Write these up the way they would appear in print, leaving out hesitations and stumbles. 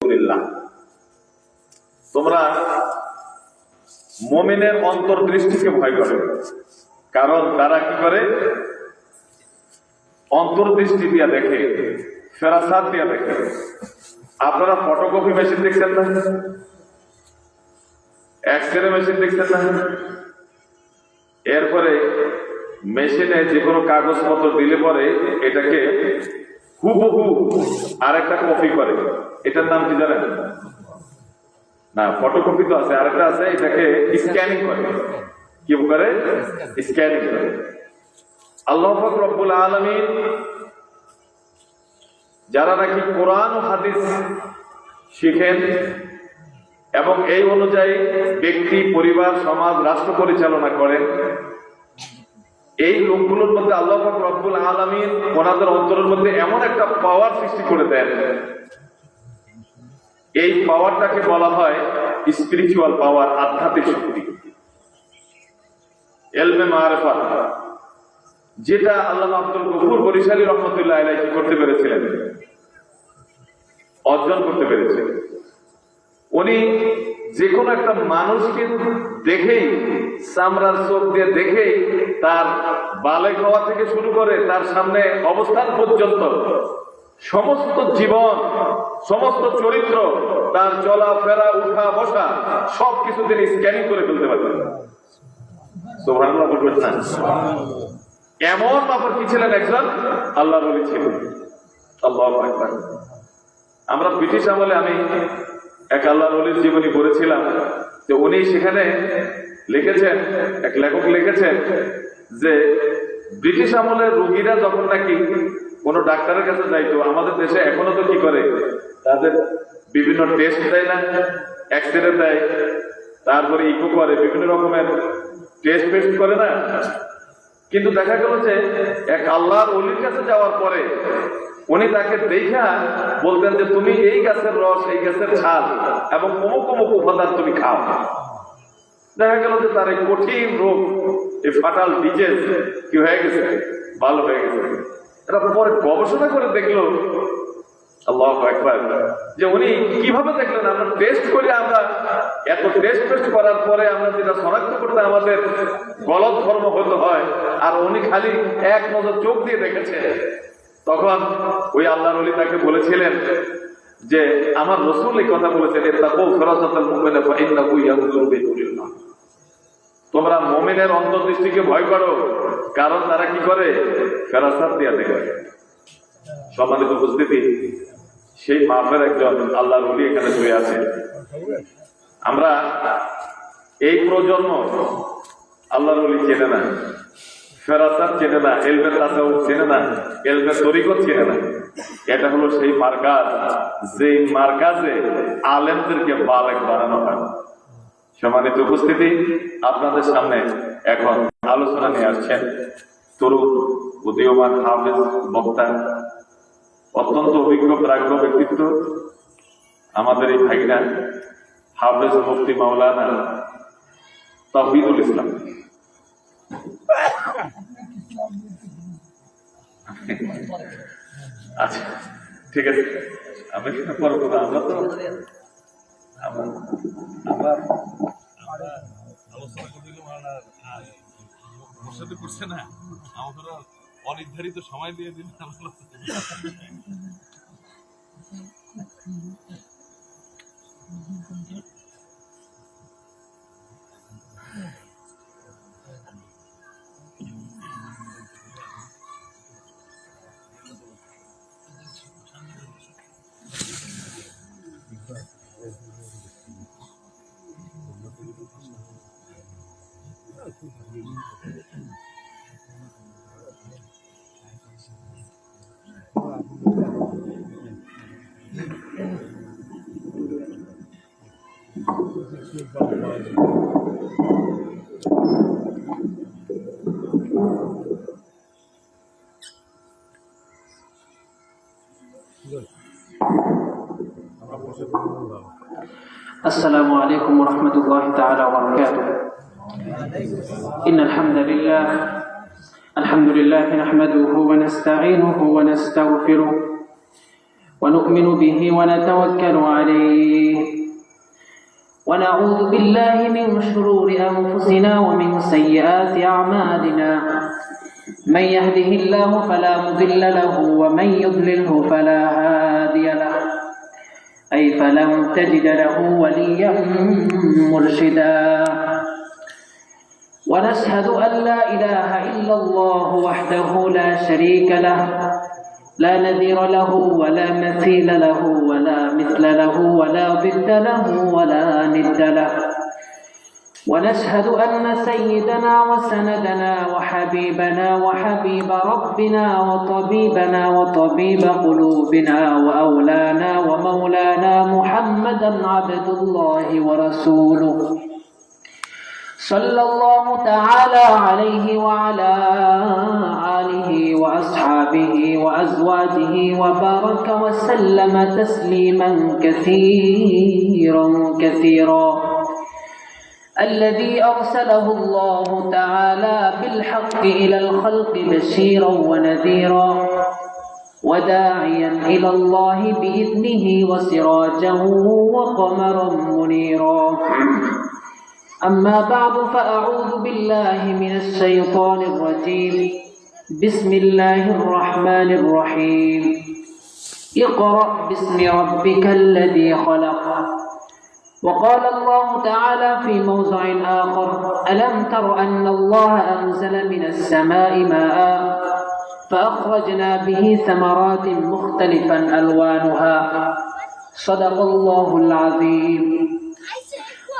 রাসূলিল্লাহ, তোমরা মুমিনের অন্তর্দৃষ্টিকে ভয় করো, কারণ তারা কি করে? অন্তর্দৃষ্টি দিয়া দেখে, ফেরাসাত দিয়া দেখে। আপনারা ফটোকপি মেশিন দেখছেন না? এক্সরে মেশিন দেখছেন না? এরপরে মেশিনে যে কোনো কাগজপত্র দিলে পরে এটাকে হুবহু আরেকটা কপি করে, এটার নাম কি জানেন? না, ফটোকপি তো আছে, আরেকটা আছে এটাকে স্ক্যানিং করে। কি করে? স্ক্যানিং করে। আল্লাহ পাক রব্বুল আলামিন যারা নাকি কোরআন ও হাদিস শিখেন এবং এই অনুযায়ী ব্যক্তি, পরিবার, সমাজ, রাষ্ট্র পরিচালনা করেন, এই লোকগুলোর মধ্যে আল্লাহ পাক রব্বুল আলামিন ওনাদের অন্তরের মধ্যে এমন একটা পাওয়ার সৃষ্টি করে দেন, এই পাওয়ারটাকে বলা হয় স্পিরিচুয়াল পাওয়ার, আধ্যাত্মিক শক্তি, ইলমে মারিফাত, যেটা আল্লামা আব্দুল গফুর বরিশালী রহমতুল্লাহ আলাইহি করতে পেরেছিলেন, অর্জন করতে পেরেছিলেন। উনি যে কোনো একটা মানুষকে দেখেই, চামড়ার চোখ দিয়ে দেখেই, তার বালেগ হওয়া থেকে শুরু করে তার সামনে অবস্থান পর্যন্ত সমস্ত জীবন, সমস্ত চরিত্র, তার চলাফেরা, উঠা বসা সবকিছু তিনি স্ক্যানিং করে ফেলতে পারতেন। সুবহানাল্লাহ বলবেন না? এমন ব্যাপার কি ছিলেন, একজন আল্লাহর ওলি ছিলেন। আল্লাহু আকবার। আমরা ব্রিটিশ আমলে আমি এক আল্লাহর ওলির জীবনী পড়েছিলাম, যে উনি সেখানে লিখেছেন, এক লেখক লিখেছেন যে ব্রিটিশ আমলের রোগীরা যখন নাকি কোনো ডাক্তারের কাছে যাইতো, আমাদের দেশে এখনো তো কি করে, তাদের বিভিন্ন টেস্ট দেয় না, এক্সরে দেয়, তারপরে ইকো করে, বিভিন্ন রকমের টেস্ট ফেস্ট করে না। কিন্তু দেখা গেল যে এক আল্লাহর ওলির কাছে যাওয়ার পরে উনি তাকে দেখা বলতেন যে তুমি এই গাছের রস, এই গাছের ছাল এবং অমুক অমুক উপাদান তুমি খাও। দেখা গেল যে তার এই কঠিন রোগ, এই ফাটাল ডিজিজ কি হয়ে গেছে, ভালো হয়ে গেছে। এটা পরে গবেষণা করে দেখলো, আল্লাহু আকবার, যে উনি কিভাবে দেখলেন? আমরা টেস্ট করি, আমরা এত টেস্ট করার পরে আমরা যেটা শনাক্ত করতে আমাদের গলত ধর্ম হতে হয়, আর উনি খালি এক নজর চোখ দিয়ে দেখেছে। তখন ওই আল্লাহর ওলি তাকে বলেছিলেন যে আমার রাসূল এই কথা বলেছেন, তোমরা মুমিনের অন্তর্দৃষ্টিকে ভয় করো, কারণ তারা কি করে? ফেরাসাত দিয়া দেখে। সম্মানিত উপস্থিতি, সেই মাপের একজন আল্লাহর ওলি এখানে শুয়ে আছে। আমরা এই প্রজন্ম আল্লাহর ওলি চেনে না, ফেরাসাত চেনে না, ইলমে তাসাউফ চেনে না, ইলমে তরিকত চেনে না। এটা হলো সেই মার্কাজ, যে মার্কাজে আলেমদেরকে বালেগ বানানো হয়। সম্মানিত উপস্থিতি, আপনাদের সামনে এখন আলোচনা নিয়ে আসছেন তরুণ উদীয়মান হাফেজ বক্তা, অত্যন্ত অভিজ্ঞ প্রাজ্ঞ ব্যক্তিত্ব, আমাদের এই ভাইনা হাফেজ মুফতি মাওলানা তাওহীদুল ইসলাম। আচ্ছা, ঠিক আছে, আমি পরে কথা, আমরা তো আমরা আলোচনা করছে না, আমাদের অনির্ধারিত সময় দিয়ে দিন। السلام عليكم ورحمة الله تعالى وبركاته. إن الحمد لله نحمده ونستعينه ونستغفره ونؤمن به ونتوكل عليه ونعوذ بالله من شرور أنفسنا ومن سيئات أعمالنا من يهده الله فلا مضل له ومن يضلله فلا هادي له أي فلن تجد له وليا مرشدا ونشهد أن لا إله إلا الله وحده لا شريك له لا نذير له ولا مثيل له ولا مثل له ولا ضد له ولا ند له ونشهد أن سيدنا وسندنا وحبيبنا وحبيب ربنا وطبيبنا وطبيب قلوبنا وأولانا ومولانا محمدا عبد الله ورسوله صلى الله تعالى عليه وعلى آله وأصحابه وأزواجه وبارك وسلم تسليما كثيرا الذي أرسله الله تعالى بالحق إلى الخلق بشيرا ونذيرا وداعيا إلى الله بإذنه وسراجا وقمرا منيرا أما بعد فأعوذ بالله من الشيطان الرجيم بسم الله الرحمن الرحيم اقرأ باسم ربك الذي خلق وقال الله تعالى في موضع آخر ألم تر أن الله أنزل من السماء ماء فأخرجنا به ثمرات مختلفا ألوانها صدق الله العظيم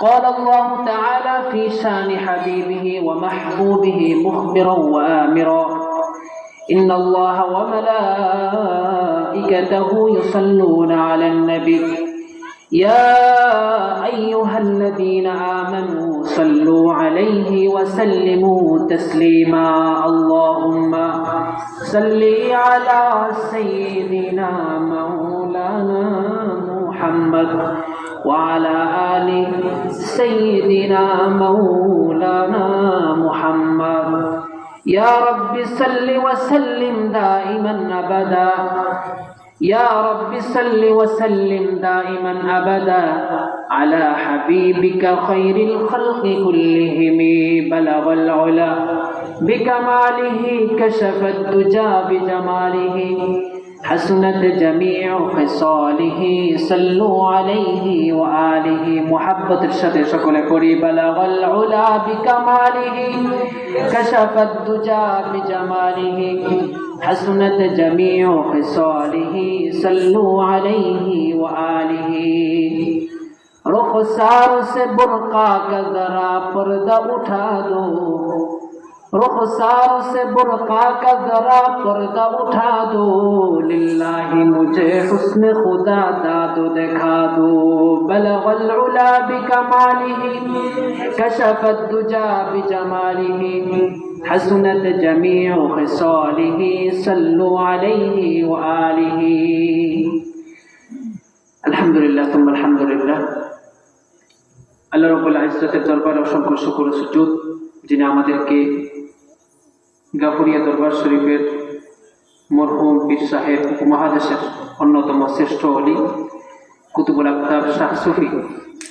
قال الله تعالى في شان حبيبه ومحبوبه مخبرا وآمرا إن الله وملائكته يصلون على النبي يا أيها الذين آمنوا صلوا عليه وسلموا تسليما اللهم صل على سيدنا مولانا محمد وعلى آل سيدنا مولانا محمد يا رب صل وسلم دائما أبدا يا رب صل وسلم دائما أبدا على حبيبك خير الخلق كلهم بلغ العلا بكماله كشف الدجى بجماله حسنت جميع خصاله صلوا عليه وآله محبة الشتى شكل كري بلغ العلا بكماله كشف الدجى بجماله حسنت جميع خصاله صلوا عليه وآله رخسار سے برقع کا ذرا پردہ اٹھا دو رخسار سے برقع کا ذرا پردہ اٹھا دو للہ مجھے حسن خدا داد دکھا دو بلغ العلا بکمالہ کشف الدجى بجمالہ حسنت جميع خصاله صلوا عليه وآله আলহামদুলিল্লাহ তুম্মা আলহামদুলিল্লাহ আল্লাহ রাব্বুল ইজ্জতের দরবারে অসংখ্য শুকর ও সুজুদ যিনি আমাদেরকে গাফুরিয়া দরবার শরীফের মরহুম পীর সাহেব উপমহাদেশের অন্যতম শ্রেষ্ঠ ওলি কুতুবুল আকতাব শাহ সুফি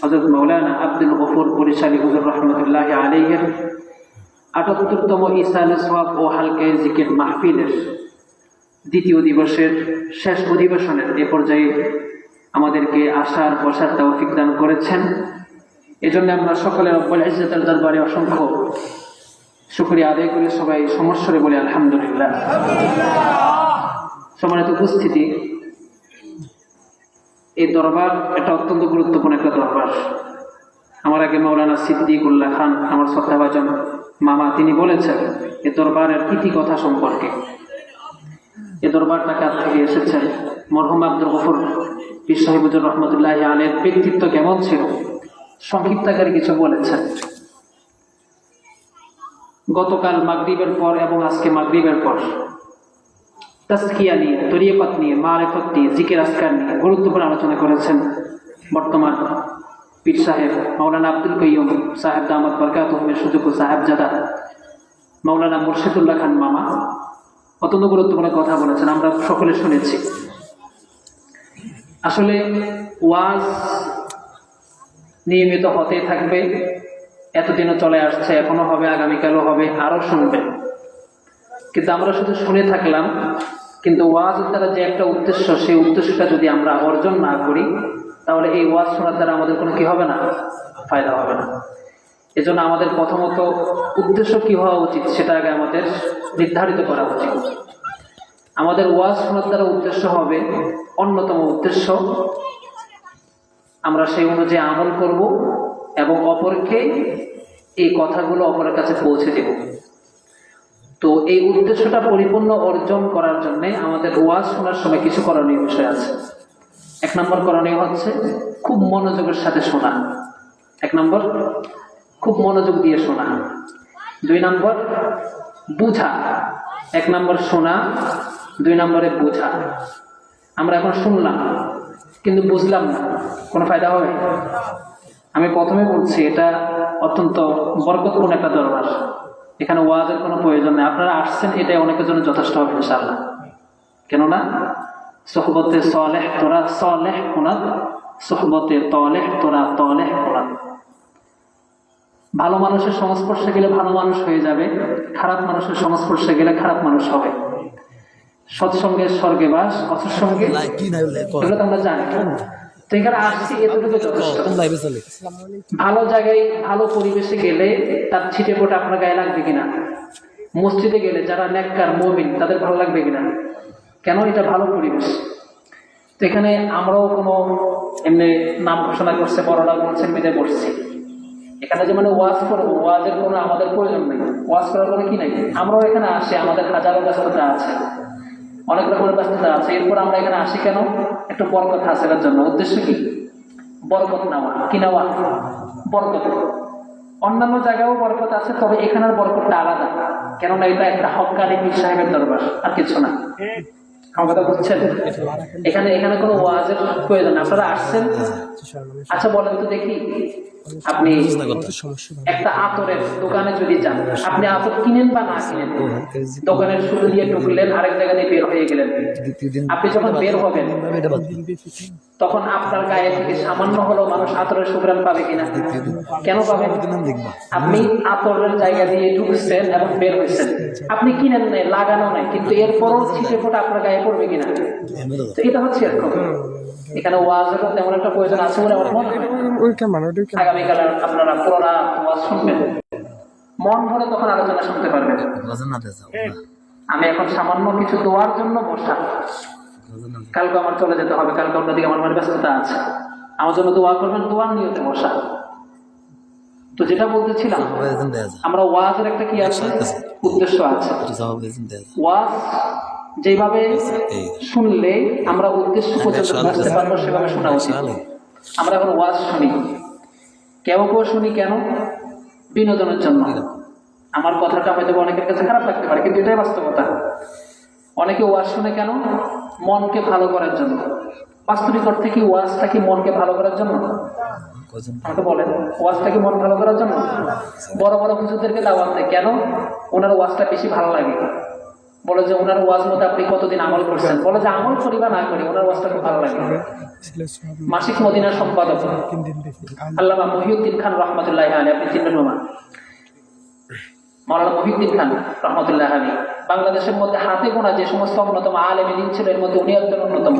হযরত মাওলানা আব্দুল গফুর বরিশালী হুজুর রাহমাতুল্লাহি আলাইহির ৭৮তম ইসালে সওয়াব ও হালকায়ে জিকির মাহফিলের দ্বিতীয় দিবসের শেষ অধিবেশনের এ পর্যায়ে আমাদেরকে আসার বসার তৌফিক দান করেছেন। এজন্য আমরা সকলে রব্বুল ইজ্জতের দরবারে অসংখ্য শুকরিয়া আদায় করে সবাই সমস্বরে বলি আলহামদুলিল্লাহ। সম্মানিত উপস্থিতি, এই দরবার এটা অত্যন্ত গুরুত্বপূর্ণ একটা দরবার। আমার আগে মাওলানা সিদ্দিকুল্লাহ খান আমার শ্রদ্ধাভাজন মামা তিনি বলেছেন এ দরবারের ইতি কথা সম্পর্কে। এ দরবারটা কার থেকে এসেছেন, মরহুম আব্দুল গফুর পীর সাহেব হুজুর রহমতুল্লাহি আলাইহির ব্যক্তিত্ব কেমন ছিল সংক্ষিপ্ত আকারে কিছু বলেছেন। গতকাল মাগরিবের পর এবং আজকে মাগরিবের পর তাজকিয়া নিয়ে, তরিকত নিয়ে, মারিফত নিয়ে, জিকির আজকার নিয়ে গুরুত্বপূর্ণ আলোচনা করেছেন বর্তমান পীর সাহেব মাওলানা আব্দুল কাইয়ুম সাহেব দামাত বরকাতুহুমের সুযোগ্য সাহেবজাদা মাওলানা মুর্শিদুল্লাহ খান মামা অত্যন্ত গুরুত্বপূর্ণ কথা বলেছেন, আমরা সকলে শুনেছি। আসলে ওয়াজ নিয়মিত হতেই থাকবে, এতদিনও চলে আসছে, এখনো হবে, আগামীকালও হবে, আরো শুনবে। কিন্তু আমরা শুধু শুনে থাকলাম, কিন্তু ওয়াজের দ্বারা যে একটা উদ্দেশ্য, সেই উদ্দেশ্যটা যদি আমরা অর্জন না করি, তাহলে এই ওয়াজ শোনার দ্বারা আমাদের কোনো কি হবে না, ফায়দা হবে না। এজন্য আমাদের প্রথমত উদ্দেশ্য কি হওয়া উচিত সেটা আগে আমাদের নির্ধারিত করা উচিত। আমাদের ওয়াজ শোনার দ্বারা উদ্দেশ্য হবে, অন্যতম উদ্দেশ্য আমরা সেই অনুযায়ী আমল করব এবং অপরকে এই কথাগুলো অপরের কাছে পৌঁছে দেব। তো এই উদ্দেশ্যটা পরিপূর্ণ অর্জন করার জন্য আমাদের ওয়াজ শোনার সময় কিছু করণীয় বিষয় আছে। 1 নম্বর করণীয় হচ্ছে খুব মনোযোগের সাথে শোনা। 1 নম্বর খুব মনোযোগ দিয়ে শোনা। 2 নম্বর বুঝা। 1 নম্বর শোনা, 2 নম্বরে বুঝা। আমরা এখন শুনলাম কিন্তু বুঝলাম না, কোনো ফায়দা হবে? আমি প্রথমে বলছি এটা অত্যন্ত বরকতপূর্ণ একটা দরবার, এখানে ওয়াজের কোনো প্রয়োজন নেই। আপনারা আসছেন, এটাই অনেকের জন্য যথেষ্ট হবে ইনশাআল্লাহ। কেননা সোহবতে সালেহ তোরা সালেহ কুনাত, সোহবতে তালেহ তোরা তালেহ কুনাত। ভালো মানুষের সংস্পর্শে গেলে ভালো মানুষ হয়ে যাবে, খারাপ মানুষের সংস্পর্শে গেলে খারাপ মানুষ হবে। সৎসঙ্গের স্বর্গে বাস, অসৎসঙ্গে এগুলো তো আমরা জানি। তো এখানে আসছি এতটুকু যথেষ্ট। ভালো জায়গায় ভালো পরিবেশে গেলে তার ছিটে ফোটা আপনার গায়ে লাগবে কিনা? মসজিদে গেলে যারা নেককার মুমিন তাদের ভালো লাগবে কিনা? কেন? এটা ভালো পরিবেশ। তো এখানে আমরাও কোনো এমনি নাম ঘোষণা করছে, বড়রা বলছেন, মেয়েদের বসছি এখানে যে মানে ওয়াজ করবো, ওয়াজের কোনো আমাদের প্রয়োজন নেই। ওয়াজ করার কোনো কি নাই। আমরাও এখানে আসি, আমাদের হাজারো ব্যস্ততা আছে, অনেক রকমের ব্যস্ততা আছে, এরপর আমরা এখানে আসি কেন? একটু বরকত হাসিলের জন্য। উদ্দেশ্য কি? বরকত নেওয়া। কি নেওয়া? বরকত। অন্যান্য জায়গায়ও বরকত আছে, তবে এখানের বরকতটা আলাদা, কেননা এটা একটা হক্কানি পীর সাহেবের দরবার, আর কিছু না। আমার কথা বুঝছেন? এখানে এখানে কোনো ওয়াজের প্রয়োজন না। আপনারা আসছেন, আচ্ছা বলেন তো দেখি, আপনি একটা আতরের দোকানে যদি যান, আপনি আতর কিনেন বা না কিনেন, দোকানের শুরু দিয়ে ঢুকলেন, আরেক জায়গা দিয়ে বের হয়ে গেলেন। আপনি যখন বের হবেন তখন আপনার গায়ে থেকে সামান্য হলেও মানুষ আতরের সুঘ্রাণ পাবে কিনা? কেন পাবেন? আপনি আতরের জায়গা দিয়ে ঢুকছেন এবং বের হয়েছেন, আপনি কিনেন নাই, লাগানো নাই, কিন্তু এরপরও ছিটে ফোটা আপনার গায়ে পড়বে কিনা? তো এটা হচ্ছে এরকম। এখানে ওয়াজের তেমন একটা প্রয়োজন আছে বলে আমার মনে হয়। আগামীকাল আপনারা পুরোটা ওয়াজ শুনবেন, মন ভরে তখন আলোচনা শুনতে পারবেন। আমি এখন সামান্য কিছু দোয়ার জন্য বসা, কালকে আমার চলে যেতে হবে, কালকে অন্যদিকে আমার ব্যস্ততা আছে, আমার জন্য দোয়া করবেন, দোয়ার নিয়তে বসা। তো যেটা বলতেছিলাম, আমরা ওয়াজের একটা কি আছে, উদ্দেশ্য আছে। ওয়াজ যেভাবে শুনলে আমরা উদ্দেশ্য পর্যন্ত বুঝতে পারবো সেভাবে শোনা উচিত। আমরা এখন ওয়াজ শুনি, কেউ কেউ শুনি কেন? বিনোদনের জন্য। আমার কথাটা হয়তো অনেকের কাছে খারাপ লাগতে পারে, কিন্তু এটাই বাস্তবতা। অনেকে ওয়াজ শুনে কেন? মনকে ভালো করার জন্য। বাস্তবিক অর্থে কি ওয়াজটা কি মনকে ভালো করার জন্য? আমাকে বলেন, ওয়াজটা কি মন ভালো করার জন্য? বড় বড় হুজুরদেরকে দাওয়াত দেয় কেন? ওনার ওয়াজটা বেশি ভালো লাগে। বলে যে ওনার ওয়াজ মতো আপনি কতদিন আমল করছেন, বলে যে আমল করি বা না করি ওনার ওয়াজটা খুব ভালো লাগে। মাসিক মদিনার সম্পাদক আল্লামা মহিউদ্দিন খান রহমতুল্লাহ আলী, আপনি চিনবেন মামা, মাওলানা মহিউদ্দিন খান রহমতুল্লাহ আলী, বাংলাদেশের মধ্যে হাতে গোনা যে সমস্ত অন্যতম আলেম দিন ছিল, এর মধ্যে উনি একজন অন্যতম।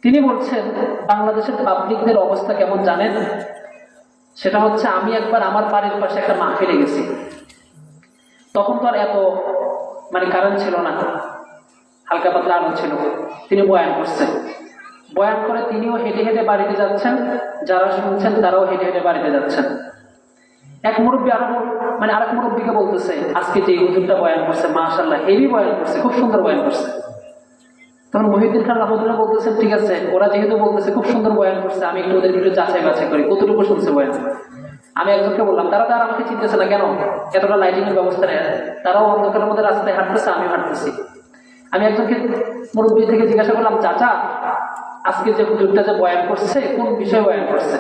তিনি বলছেন বাংলাদেশের পাবলিকদের অবস্থা কেমন জানেন? সেটা হচ্ছে, আমি একবার আমার বাড়ির পাশে একটা মাহফিলে গেছি, তখন তো আর এত মানে কারেন্ট ছিল না, হালকা পাতলা আলো ছিল। তিনি বয়ান করছেন, বয়ান করে তিনিও হেঁটে হেঁটে বাড়িতে যাচ্ছেন, যারা শুনছেন তারাও হেঁটে হেঁটে বাড়িতে যাচ্ছেন। এক মুরব্বী আরেক মুরব্বীকে বলতেছে, আজকে যে হুজুরটা বয়ান করছে মাশাআল্লাহ হেভি বয়ান করছে, খুব সুন্দর বয়ান করছে। তখন মহিউদ্দিন খান রহমতুল্লাহ বলতেছেন, ঠিক আছে, ওরা যেহেতু বলতেছে খুব সুন্দর বয়ান করছে, আমি একটু ওদের একটু যাচাই বাছাই করি কতটুকু শুনছে বয়ান। আমি একজনকে বললাম, তারা আমাকে চিনতেছে না কেন? এতটা লাইটিং এর ব্যবস্থা নেই, তারাও অন্ধকারের মধ্যে রাস্তায় হাঁটতেছে, আমি হাঁটতেছি। আমি একজনকে মুরব্বী থেকে জিজ্ঞাসা করলাম, চাচা আজকে যে হুজুরটা যে বয়ান করছে কোন বিষয়ে বয়ান করছে?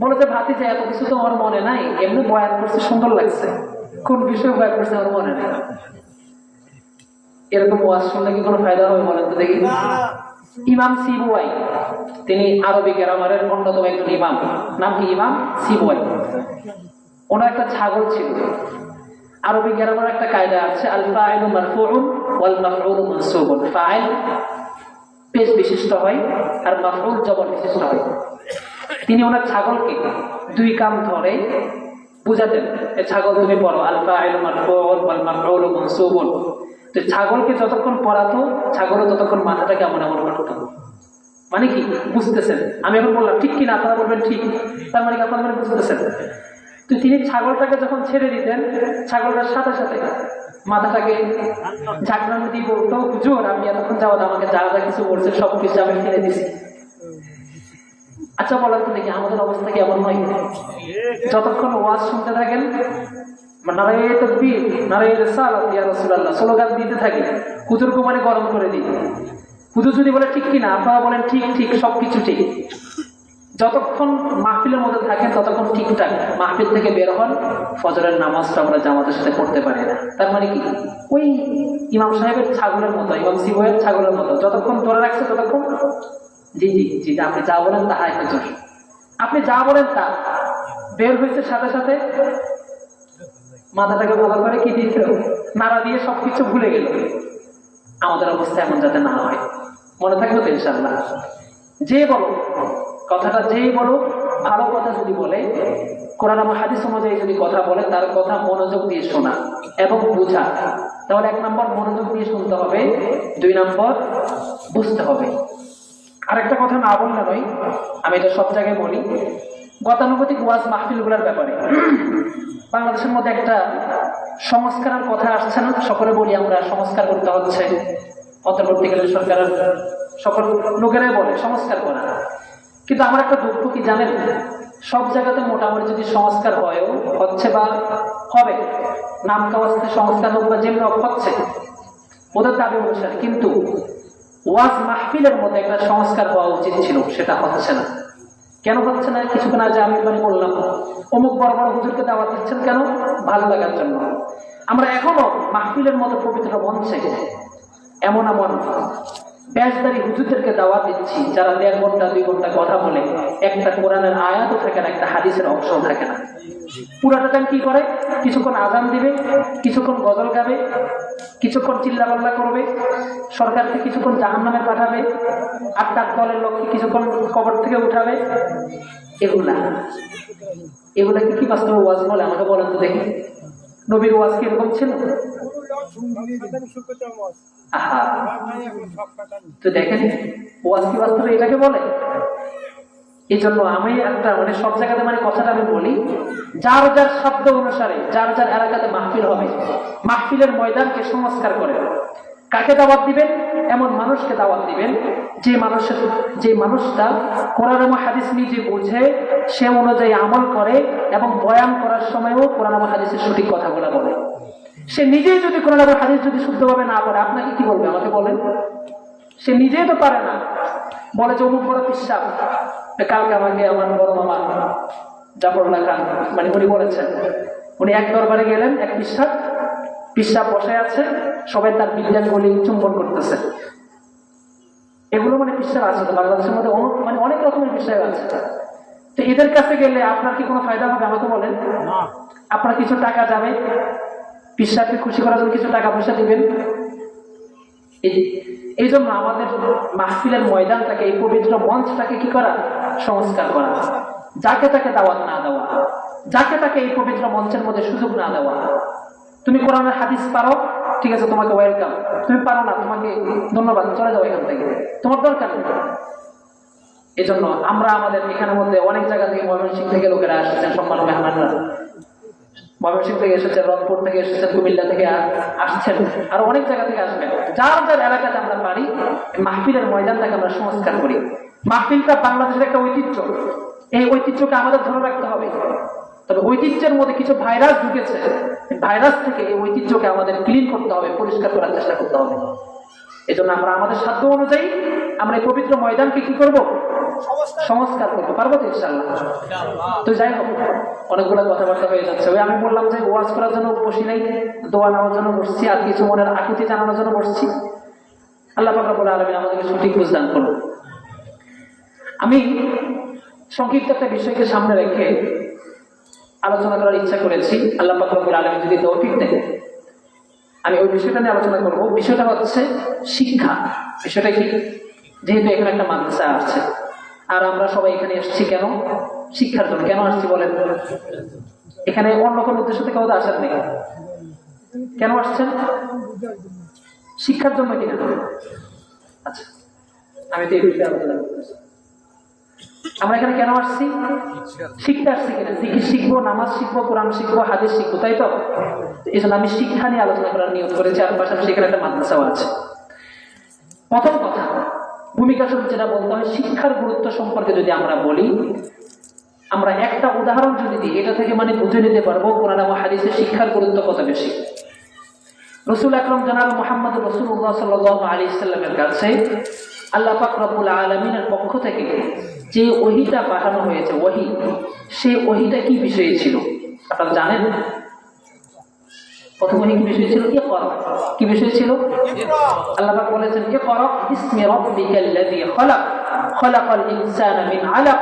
বলে যে ভাতিজা এত কিছু তো আমার মনে নাই, এমনি বয়ান করছে, সুন্দর লাগছে, কোন বিষয়ে বয়ান করছে আমার মনে নেই। এরকম ওয়াজ শুনলে কি কোনো ফায়দা হবে বলেন তো দেখি? ইমাম সিবুয়াই, তিনি আরবি গ্রামারের অন্যতম একজন ইমাম। নাম কি? ইমাম সিবুয়াই। ওনার একটা ছাগল ছিল। আরবি গ্রামার একটা কায়দা আছে, আল ফাইলু মারফুউন ওয়াল মাফউলু মানসুবুন। ফাইল পেশ বিশিষ্ট হয় আর মাফউল জবর বিশিষ্ট হয়। তিনি ওনার ছাগলকে দুই কাম ধরে বুঝাতেন, এ ছাগল তুমি পড়ো, আল ফাইলু মারফুউন ওয়াল মাফউলু মানসুবুন। তো ছাগলকে যতক্ষণ পড়াতো, ছাগলও ততক্ষণ মাথাটা কেমন এমন করতো। মানে কি বুঝতেছেন? আমি এখন বললাম ঠিক কিনা, আপনারা বলবেন ঠিক, তার মানে কি আপনারা মানে বুঝতেছেন? তো তিনি ছাগলটাকে যখন ছেড়ে দিতেন, ছাগলটার সাথে সাথে মাথাটাকে ঝাঁকড়ানো দিয়ে বলতো, হুজুর আমি এতক্ষণ যাওয়া আমাকে যা যা কিছু বলছে সব কিছু আমি ফেলে দিছি। আচ্ছা বলেন তো দেখি আমাদের অবস্থা কি এমন হয়? যতক্ষণ ওয়াজ শুনতে থাকেন, নারায়ে তাকবীর, নারায়ে রিসালাত ইয়া রাসূলুল্লাহ স্লোগান দিতে থাকে, হুজুরকে মানে গরম করে দিই। হুজুর যদি বলে ঠিক কিনা, আপনারা বলেন ঠিক ঠিক, সবকিছু ঠিক। যতক্ষণ মাহফিলের মধ্যে থাকেন ততক্ষণ ঠিকঠাক, মাহফিল থেকে বের হন, ফজরের নামাজটা আমরা জামাতের সাথে পড়তে পারি না। তার মানে কি ওই ইমাম সাহেবের ছাগলের মতো, ইমাম সিবুয়ের ছাগলের মতো, যতক্ষণ ধরে রাখছে ততক্ষণ জি জি জি আপনি যা বলেন তা হাই হুজুর, আপনি যা বলেন তা। বের হয়েছে সাথে সাথে মাথাটাকে ভালো করে কি দিতে নাড়া দিয়ে সবকিছু ভুলে গেল। আমাদের অবস্থা এমন যাতে না হয়, মনে থাকবে তো ইনশাআল্লাহ। যে বলো কথাটা, যেই বলো ভালো কথা যদি বলে, কোরআন এবং হাদিস অনুযায়ী যদি কথা বলে, তার কথা মনোযোগ দিয়ে শোনা এবং বোঝা। তাহলে 1 নম্বর মনোযোগ দিয়ে শুনতে হবে, 2 নম্বর বুঝতে হবে। আরেকটা কথা না বললে নয়, আমি এটা সব জায়গায় বলি, গতানুগতিক ওয়াজ মাহফিলগুলোর ব্যাপারে বাংলাদেশের মধ্যে একটা সংস্কারের কথা আসছে না? সকলে বলি আমরা সংস্কার করতে হচ্ছে, অন্তর্বর্তীকালীন সরকারের সকল লোকেরাই বলে সংস্কার করা। কিন্তু আমার একটা দুঃখ কি জানেন, সব জায়গাতে মোটামুটি যদি সংস্কার হয়ও হচ্ছে বা হবে, নাম কাওয়াজতে সংস্কার হোক বা যেমন হচ্ছে ওদের দাবি অনুসারে, কিন্তু ওয়াজ মাহফিলের মধ্যে একটা সংস্কার হওয়া উচিত ছিল, সেটা হচ্ছে না। কেন হচ্ছে না? কিছুক্ষণ আগে আমি বললাম, অমুক বড় বড় হুজুরকে দাওয়াত দিচ্ছেন কেন? ভালো লাগার জন্য। আমরা এখনো মাহফিলের মতো পবিত্র মঞ্চে এমন এমন ব্যাসদারি হুজুরদেরকে দাওয়াত দিচ্ছি, যারা 1.5 ঘন্টা 2 ঘন্টা কথা বলে একটা কোরআনের আয়াতও থাকে না, একটা হাদিসের অংশও থাকে না। পুরাটা টাইম কি করে? কিছুক্ষণ আজান দিবে, কিছুক্ষণ গজল গাবে, কিছুক্ষণ চিল্লাপাল্লা করবে, সরকারকে কিছুক্ষণ জাহান্নামে পাঠাবে, আর তার দলের লোককে কিছুক্ষণ কবর থেকে উঠাবে। এগুলা কি বাস্তব ওয়াজ বলে? আমাকে বলেন তো দেখি, নবীর ওয়াজ কি এরকম ছিল? তো দেখেন ওয়াজ কি বাস্তবে এটাকে বলে? এই জন্য আমি একটা সব জায়গাতে কথাটা আমি বলি, যার যার শব্দ অনুসারে যার যার এলাকাতে মাহফিল হবে, মাহফিলের ময়দানকে সংস্কার করে কাকে দাওয়াত দিবেন? এমন মানুষকে দাওয়াত দিবেন যে মানুষটা কোরআন এবং হাদিস নিজে বুঝে, সে অনুযায়ী আমল করে এবং বয়ান করার সময়ও কোরআন এবং হাদিসের সঠিক কথাগুলো বলে। সে নিজেই যদি কোরআন এবং হাদিস যদি শুদ্ধভাবে না পারে, আপনাকে কি বলবে? আমাকে বলেন। সে নিজেই তো পারে না, বলে যে অমুক বড় পিসাব। কালকে আমাকে আমার বড় মামা জাফরুল্লাহ খান উনি বলেছেন, উনি এক দরবারে গেলেন, এক পিসাব বসে আছে, সবাই তার বিজ্ঞান গলি চুম্বন করতেছে। এগুলো পিসাব আছে তো বাংলাদেশের মধ্যে, অনেক রকমের বিষয় আছে। তো এদের কাছে গেলে আপনার কি কোনো ফায়দা হবে? আমাকে বলেন। আপনার কিছু টাকা যাবে, পিসাবকে খুশি করার জন্য কিছু টাকা পয়সা দিবেন। এই জন্য আমাদের মাহফিলের ময়দানটাকে, এই পবিত্র মঞ্চটাকে কি করা? সংস্কার করা। যাকে তাকে দাওয়াত না দেওয়া, যাকে তাকে এই পবিত্র মঞ্চের মধ্যে সুযোগ না দেওয়া। তুমি কোরআনের হাদিস পারো, ঠিক আছে, তোমাকে ওয়েলকাম। তুমি পারো না, তোমাকে ধন্যবাদ, চলে যাও এখান থেকে, তোমার দরকার নেই। এই জন্য আমরা আমাদের এখানের মধ্যে অনেক জায়গা থেকে, ময়মনসিংহ থেকে লোকেরা আসছেন, সম্মান মেহমানরা ময়মনসিংহ থেকে এসেছেন, রংপুর থেকে এসেছেন, কুমিল্লা থেকে আসছেন, আর অনেক জায়গা থেকে আসবেন। যার যার এলাকাতে আমরা পারি মাহফিলের ময়দানটাকে আমরা সংস্কার করি। মাহফিলটা বাংলাদেশের একটা ঐতিহ্য, এই ঐতিহ্যকে আমাদের ধরে রাখতে হবে। তবে ঐতিহ্যের মধ্যে কিছু ভাইরাস ঢুকেছে, ভাইরাস থেকে এই ঐতিহ্যকে আমাদের ক্লিন করতে হবে, পরিষ্কার করার চেষ্টা করতে হবে। এই জন্য আমরা আমাদের সাধ্য অনুযায়ী আমরা এই পবিত্র ময়দানকে কি করবো? সংস্কার করবো। পারবো তো ইনশাআল্লাহ? তো যাই হোক, অনেকগুলো কথাবার্তা হয়ে যাচ্ছে। আমি বললাম যে ওয়াজ করার জন্য বসি নাই, দোয়া নেওয়ার জন্য বসছি, আর কিছু মনের আকুতি জানানোর জন্য বসছি। আল্লাহ পাক রব্বুল আলামিন আমাদেরকে সঠিক বুঝ দান করুন। আমি সংক্ষিপ্ত একটা বিষয়কে সামনে রেখে আলোচনা করার ইচ্ছা করেছি। আল্লাহ পাক রব্বুল আলামিন যদি তৌফিক দেন আমি ওই বিষয়টা নিয়ে আলোচনা করব। বিষয়টা হচ্ছে শিক্ষা। বিষয়টা কি? যেহেতু এখানে একটা মাদ্রাসা আছে আর আমরা সবাই এখানে এসেছি কেন? শিক্ষার জন্য। কেন আসছি বলেন? এখানে অন্য কোনো উদ্দেশ্য থেকে হয়তো আসার নেই। কেন আসছেন? শিক্ষার জন্য কিনা? আচ্ছা, আমি তো এই বিষয়ে আলোচনা করতেছি। আমরা এখানে কেন আসছি? শিখতে আসছি কিনা? শিখবো, নামাজ শিখবো, কোরআন শিখবো, হাদিস শিখবো, তাই তো? এই জন্য আমি শিক্ষা নিয়ে আলোচনা করার নিয়ত করেছি। আর পাশাপাশি এখানে একটা মাদ্রাসাও আছে। প্রথম কথা, ভূমিকা স্বরূপ যেটা বলতে হয়, শিক্ষার গুরুত্ব সম্পর্কে যদি আমরা বলি, আমরা একটা উদাহরণ যদি দিই, এটা থেকে মানে বুঝে নিতে পারবো কোরআন এবং হাদিসের শিক্ষার গুরুত্ব কত বেশি। রাসূল আকরাম জনাব মুহাম্মদ রাসূলুল্লাহ সাল্লাল্লাহু আলাইহি সাল্লামের কাছে আল্লাহ পাক রব্বুল আলামিনের পক্ষ থেকে যে ওহীটা পাঠানো হয়েছে, ওহী, সেই ওহীটা কি বিষয়ে ছিল আপনারা জানেন? প্রথম ওহী কি বিষয় ছিল? ইকরা। কি বিষয় ছিল? আল্লাহ পাক বলেছেন, ইকরা বিসমি রাব্বিকাল্লাযী খালাক, খালাকাল ইনসানা মিন আলাক,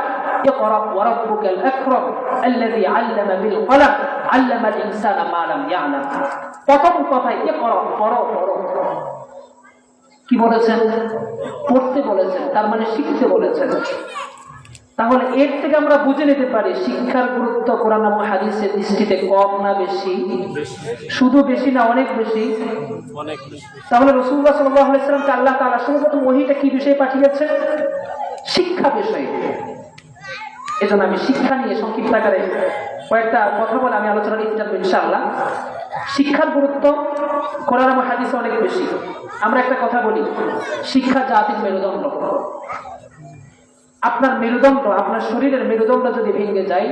ইকরা ওয়া রাব্বুকাল আকরাম আল্লাযী আল্লামা বিল কলম আল্লামাল ইনসানা মা লাম ইয়ালাম। প্রথম কথা ইকরা, পড়ো, পড়ো। কি বলেছেন? পড়তে বলেছেন, তার মানে শিখতে বলেছেন। তাহলে এর থেকে আমরা বুঝে নিতে পারি শিক্ষার গুরুত্ব কোরআন এবং হাদিসের দৃষ্টিতে কম না বেশি? শুধু বেশি না, অনেক বেশি। তাহলে রাসূলুল্লাহ সাল্লাল্লাহু আলাইহি ওয়াসাল্লামকে আল্লাহ তাআলা সর্বপ্রথম ওহীটা কি বিষয়ে পাঠিয়েছেন? শিক্ষা বিষয়ে। এজন্য আমি শিক্ষা নিয়ে সংক্ষিপ্ত আকারে কয়েকটা কথা বলে আমি আলোচনা নিতে যাবো ইনশাআল্লাহ। শিক্ষার গুরুত্ব কোরআন এবং হাদিসে অনেক বেশি। আমরা একটা কথা বলি, শিক্ষা জাতির মেরুদণ্ড। আপনার মেরুদণ্ড, আপনার শরীরের মেরুদণ্ড যদি ভেঙে যায়,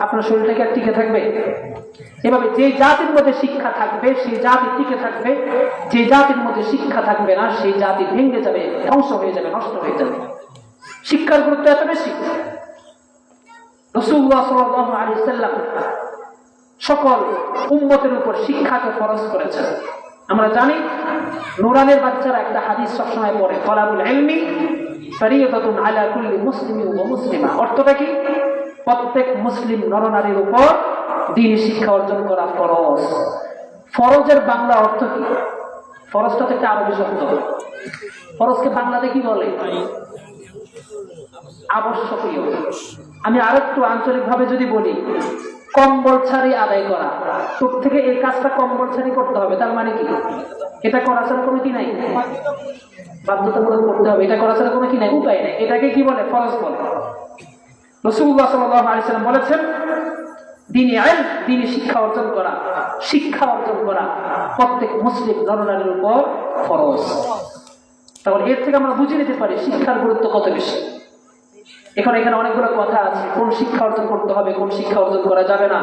আপনার শরীরটা কি আর টিকে থাকবে? এভাবে যে জাতির মধ্যে শিক্ষা থাকবে সেই জাতি টিকে থাকবে, যে জাতির মধ্যে শিক্ষা থাকবে না সেই জাতি ভেঙে যাবে, ধ্বংস হয়ে যাবে, নষ্ট হয়ে যাবে। শিক্ষার গুরুত্ব এত বেশি। রাসূলুল্লাহ সাল্লাল্লাহু আলাইহি ওয়াসাল্লাম সকল উম্মতের উপর শিক্ষাকে ফরজ করেছেন। আমরা জানি নূরানের বাচ্চারা একটা হাদিস সবসময় পড়ে, তালাবুল ইলমি ফরিয়দাতুন আলা কুল্লি মুসলিমিন ওয়া মুসলিমা। অর্থটা কি? প্রত্যেক মুসলিম নরনারীর উপর দ্বীনি শিক্ষা অর্জন করা ফরজ। ফরজের বাংলা অর্থ কি? ফরজটা থেকে আরবি শব্দ। ফরজকে বাংলাতে কি বলে? আবশ্যকীয়। আমি আরেকটু আঞ্চলিকভাবে যদি বলি, কম্পালসারি আদায় করা। তোর থেকে এই কাজটা কম্পালসারি করতে হবে, তার মানে কি? এটা করা ছাড়া কোনো কি নাই, বাধ্যতামূলক করতে হবে, এটা করা ছাড়া কোনো কি নাই, উপায় নাই। এটাকে কি বলে? ফরজ বলে। রাসূলুল্লাহ সাল্লাল্লাহু আলাইহি ওয়াসাল্লাম বলেছেন, দ্বীনি ইলম, দ্বীনি শিক্ষা অর্জন করা, শিক্ষা অর্জন করা প্রত্যেক মুসলিম নরনারীর উপর ফরজ। তাহলে এর থেকে আমরা বুঝে নিতে পারি শিক্ষার গুরুত্ব কত বেশি। এখানে অনেকগুলো কথা আছে, কোন শিক্ষা অর্জন করতে হবে, কোন শিক্ষা অর্জন করা যাবে না,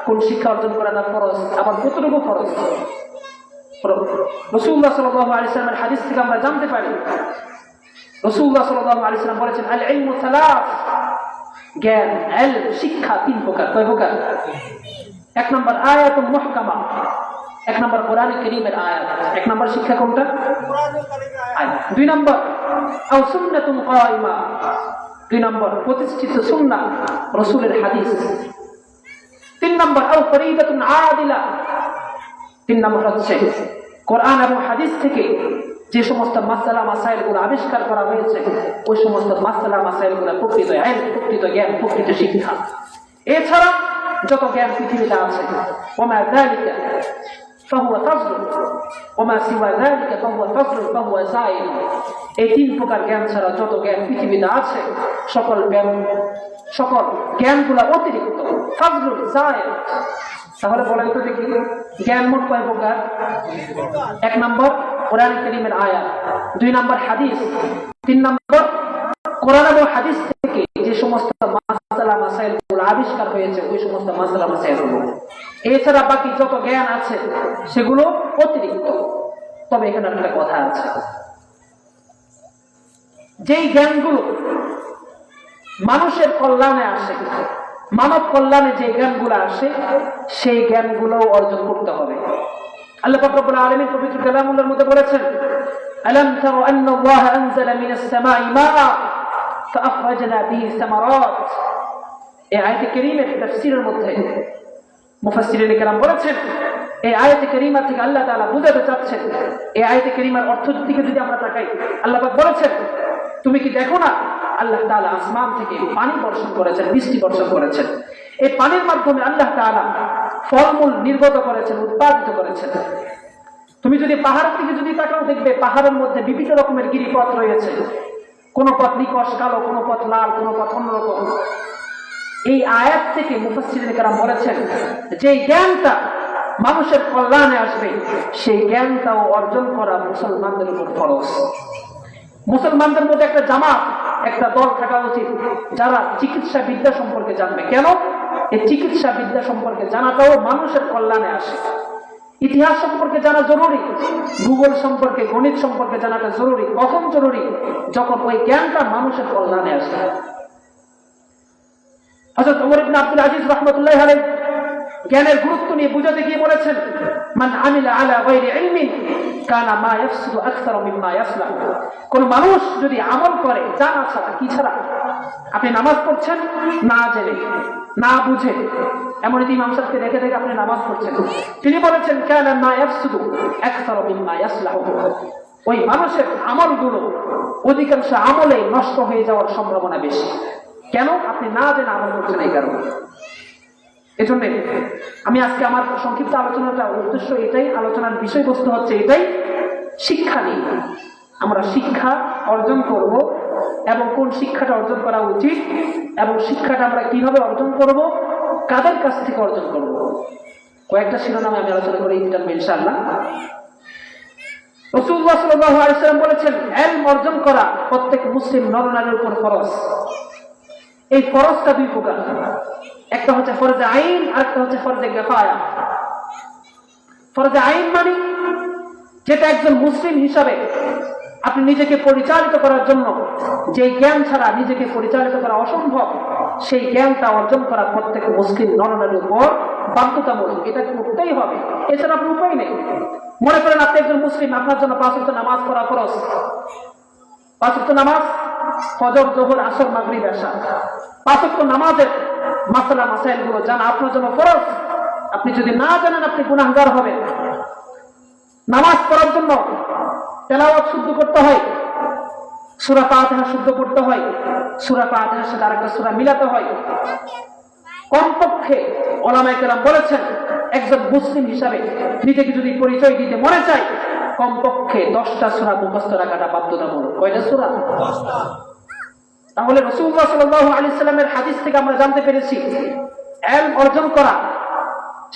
কোন শিক্ষা অর্জন করা না ফরজ, আবার কতটুকু ফরজ। রাসূলুল্লাহ সাল্লাল্লাহু আলাইহি ওয়াসাল্লামের হাদিস থেকে আমরা জানতে পারি, রাসূলুল্লাহ সাল্লাল্লাহু আলাইহি ওয়াসাল্লাম বলেছেন, আল ইলমু সালাস, জ্ঞান, ইলম, শিক্ষা তিন প্রকার। কয় প্রকার? এক নম্বর আয়াতুল মুহকামা, এক নম্বর কোরআন কারীমের আয়াত। এক নম্বর শিক্ষা কোনটা? কোরআনুল কারীমের আয়াত। দুই নম্বর আও সুন্নাতুন কায়িমা, দুই নম্বর প্রতিষ্ঠিত সুন্নাহ, রাসূলের হাদিস। তিন নম্বর আও ফরিদাতুন আদিলা, তিন নম্বর হচ্ছে কোরআন এবং হাদিস থেকে যে সমস্ত মাসআলা মাসাইলগুলো আবিষ্কার করা হয়েছে, ওই সমস্ত মাসআলা মাসাইলগুলো প্রকৃত ইলম, প্রকৃত জ্ঞান, প্রকৃত শিক্ষা। এছাড়া যত জ্ঞান পৃথিবীতে আছে, ওমা যালিকা ফাহুয়া তাজলুম ওমা সিওয়া যালিকা ফাহুয়া তাজলুম ফাহুয়া যায়িল। এই তিন প্রকার জ্ঞান ছাড়া যত জ্ঞান পৃথিবীতে আছে, সকল জ্ঞানগুলো অতিরিক্ত, ফাজলুল যায়িল। তাহলে বলেন তো দেখি, জ্ঞান মোট কয় প্রকার? এক নম্বর কোরআন কারীমের আয়াত, দুই নম্বর হাদিস, তিন নম্বর কোরআন এবং হাদিস থেকে যে সমস্ত মাসআলা মাসাইলগুলো আবিষ্কার হয়েছে, ওই সমস্ত মাসআলা মাসাইলগুলো। এছাড়া বাকি যত জ্ঞান আছে সেগুলো অতিরিক্ত। তবে এখানে একটা কথা আছে, যেই জ্ঞানগুলো মানুষের কল্যাণে আসে, মানব কল্যাণে যে জ্ঞানগুলো আসে, সেই জ্ঞানগুলো অর্জন করতে হবে। আল্লাহ পাক রব্বুল আলামিন পবিত্র কালামুল্লাহর মধ্যে বলেছেন, ألم تر أن الله أنزل من السماء ماء فأخرجنا به ثمرات। এই আয়াতে কারীমের তাফসীরের মধ্যে মুফাসসিরিন কেরাম বলেছেন, এই আয়াতে কারীমা থেকে আল্লাহ তাআলা বুঝাতে চাচ্ছেন, এই আয়াতে কারীমার অর্থ দিকে যদি আমরা তাকাই, আল্লাহ পাক বলেছেন, তুমি কি দেখো না আল্লাহ তাআলা আসমান থেকে পানি বর্ষণ করেছেন, বৃষ্টি বর্ষণ করেছেন। এই পানির মাধ্যমে আল্লাহ তাআলা ফলমূল নির্গত করেছেন, উৎপাদিত করেছেন। তুমি যদি পাহাড়ের দিকে যদি তাকাও, দেখবে পাহাড়ের মধ্যে বিভিন্ন রকমের গিরিপথ রয়েছে, কোন পথ নিকশ কালো, কোন পথ লাল, কোন পথ অন্যরকম। এই আয়াত থেকে মুফাসসিরিন কেরাম বলেছেন, যে জ্ঞানটা মানুষের কল্যাণে আসবে, সেই জ্ঞানটাও অর্জন করা মুসলমানদের উপর ফরজ। মুসলমানদের মধ্যে একটা জামাত, একটা দল থাকা উচিত যারা চিকিৎসা বিদ্যা সম্পর্কে জানবে। কেন? এই চিকিৎসা বিদ্যা সম্পর্কে জানাটাও মানুষের কল্যাণে আসে। ইতিহাস সম্পর্কে জানা জরুরি, ভূগোল সম্পর্কে, গণিত সম্পর্কে জানাটা জরুরি। কখন জরুরি? যখন ওই জ্ঞানটা মানুষের কল্যাণে আসে। হযরত ওমর ইবনে আব্দুল আজিজ রাহমাতুল্লাহি আলাইহি জ্ঞানের গুরুত্ব নিয়ে বুঝাতে গিয়ে বলেছেন, মান আমিলা আলা গায়রি ইলমিন কানা মা ইয়াফসুদু আকসারু মিম্মা ইয়াসলাহ। কোন মানুষ যদি আমল করে জানা ছাড়া, কি ছাড়া? আপনি নামাজ পড়ছেন না জেনে, না বুঝে, এমন ইমাম সাহেবকে দেখে দেখে আপনি নামাজ পড়ছেন, তিনি বলেছেন কানা মা ইয়াফসুদু আকসারু মিম্মা ইয়াসলাহ। ওই মানুষের আমলগুলো অধিকাংশ আমলে নষ্ট হয়ে যাওয়ার সম্ভাবনা বেশি। কেন? আপনি না জেনে আমল করছেন এই কারণে। এজন্য আমি আজকে আমার সংক্ষিপ্ত আলোচনাটা উদ্দেশ্য এটাই, আলোচনার বিষয়বস্তু হচ্ছে এটাই, শিক্ষা নিয়ে। আমরা শিক্ষা অর্জন করব এবং কোন শিক্ষাটা অর্জন করা উচিত এবং শিক্ষাটা আমরা কিভাবে অর্জন করব, কাদের কাছ থেকে অর্জন করব, কয়েকটা শিরোনামে আমি আলোচনা করে ইনশাআল্লাহ ইনশাআল্লাহ। রাসূলুল্লাহ সাল্লাল্লাহু আলাইহি ওয়াসাল্লাম বলেছেন, ইলম অর্জন করা প্রত্যেক মুসলিম নর-নারীর উপর ফরজ। এই ফরজটা দুই প্রকার, একটা হচ্ছে ফরজে আইন, আরেকটা হচ্ছে ফরজে কিফায়া। ফরজে আইন মানে যেটা একজন মুসলিম হিসাবে আপনি নিজেকে পরিচালিত করার জন্য যে জ্ঞান ছাড়া নিজেকে পরিচালিত করা অসম্ভব, সেই জ্ঞানটা অর্জন করা প্রত্যেক মুসলিম নর-নারীর উপর বাধ্যতামূলক। এটা করতেই হবে, এছাড়া আপনার উপায় নেই। মনে করেন আপনি একজন মুসলিম, আপনার জন্য 5 ওয়াক্ত নামাজ পড়া ফরজ। 5 ওয়াক্ত নামাজ, ফজর, যোহর, আসর, মাগরিব, এশা, 5 ওয়াক্ত নামাজের মাসালা মাসাইল গুলো জানা আপনার জন্য ফরজ। আপনি যদি না জানেন আপনি গুনাহগার হবেন। নামাজ পড়ার জন্য তেলাওয়াত শুদ্ধ করতে হয়, সূরা ফাতিহা শুদ্ধ করতে হয়, সূরা ফাতিহার সাথে আরেকটা সূরা মিলাতে হয়। কমপক্ষে উলামায়ে কেরাম বলেছেন, একজন মুসলিম হিসাবে নিজেকে যদি পরিচয় দিতে মনে চায়, কমপক্ষে 10টা সূরা মুখস্থ রাখাটা বাধ্যতামূলক। কয়টা সূরা? 10টা। তাহলে রাসূলুল্লাহ সাল্লাল্লাহু আলাইহি সাল্লামের হাদিস থেকে আমরা জানতে পেরেছি, ইলম অর্জন করা,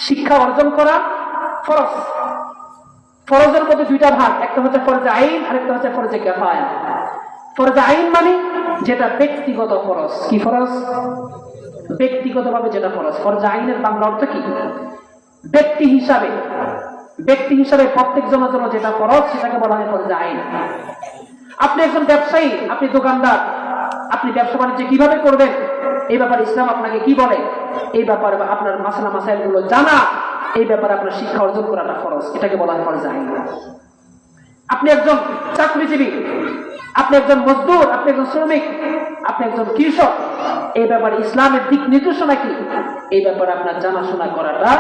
শিক্ষা অর্জন করা ফরজ। ফরজের মধ্যে দুইটা ভাগ, একটা হচ্ছে ফরজে আইন, আরেকটা হচ্ছে ফরজে কিফায়া। ফরজে আইন মানে যেটা ব্যক্তিগত ফরজ। কি ফরজ? ব্যক্তিগতভাবে যেটা ফরজ। ফরজে আইনের বাংলা অর্থ কি? ব্যক্তি হিসাবে, ব্যক্তি হিসাবে প্রত্যেক জনের জন্য যেটা ফরজ সেটাকে বলা হয় ফরজে আইন। আপনি একজন ব্যবসায়ী, আপনি দোকানদার, আপনি ব্যবসা বাণিজ্য কিভাবে করবেন এই ব্যাপারে ইসলাম আপনাকে কি বলে, এই ব্যাপারে আপনার মাসালা মাসাইল গুলো জানা, এই ব্যাপারে আপনার শিক্ষা অর্জন করাটা ফরজ। এটাকে বলা হয় ফরজে আইন। আপনি একজন চাকরিজীবী, আপনি একজন মজদুর, আপনি একজন শ্রমিক, আপনি একজন কৃষক, এই ব্যাপারে ইসলামের দিক নির্দেশনা কি, এই ব্যাপারে আপনার জানাশোনা করাটা,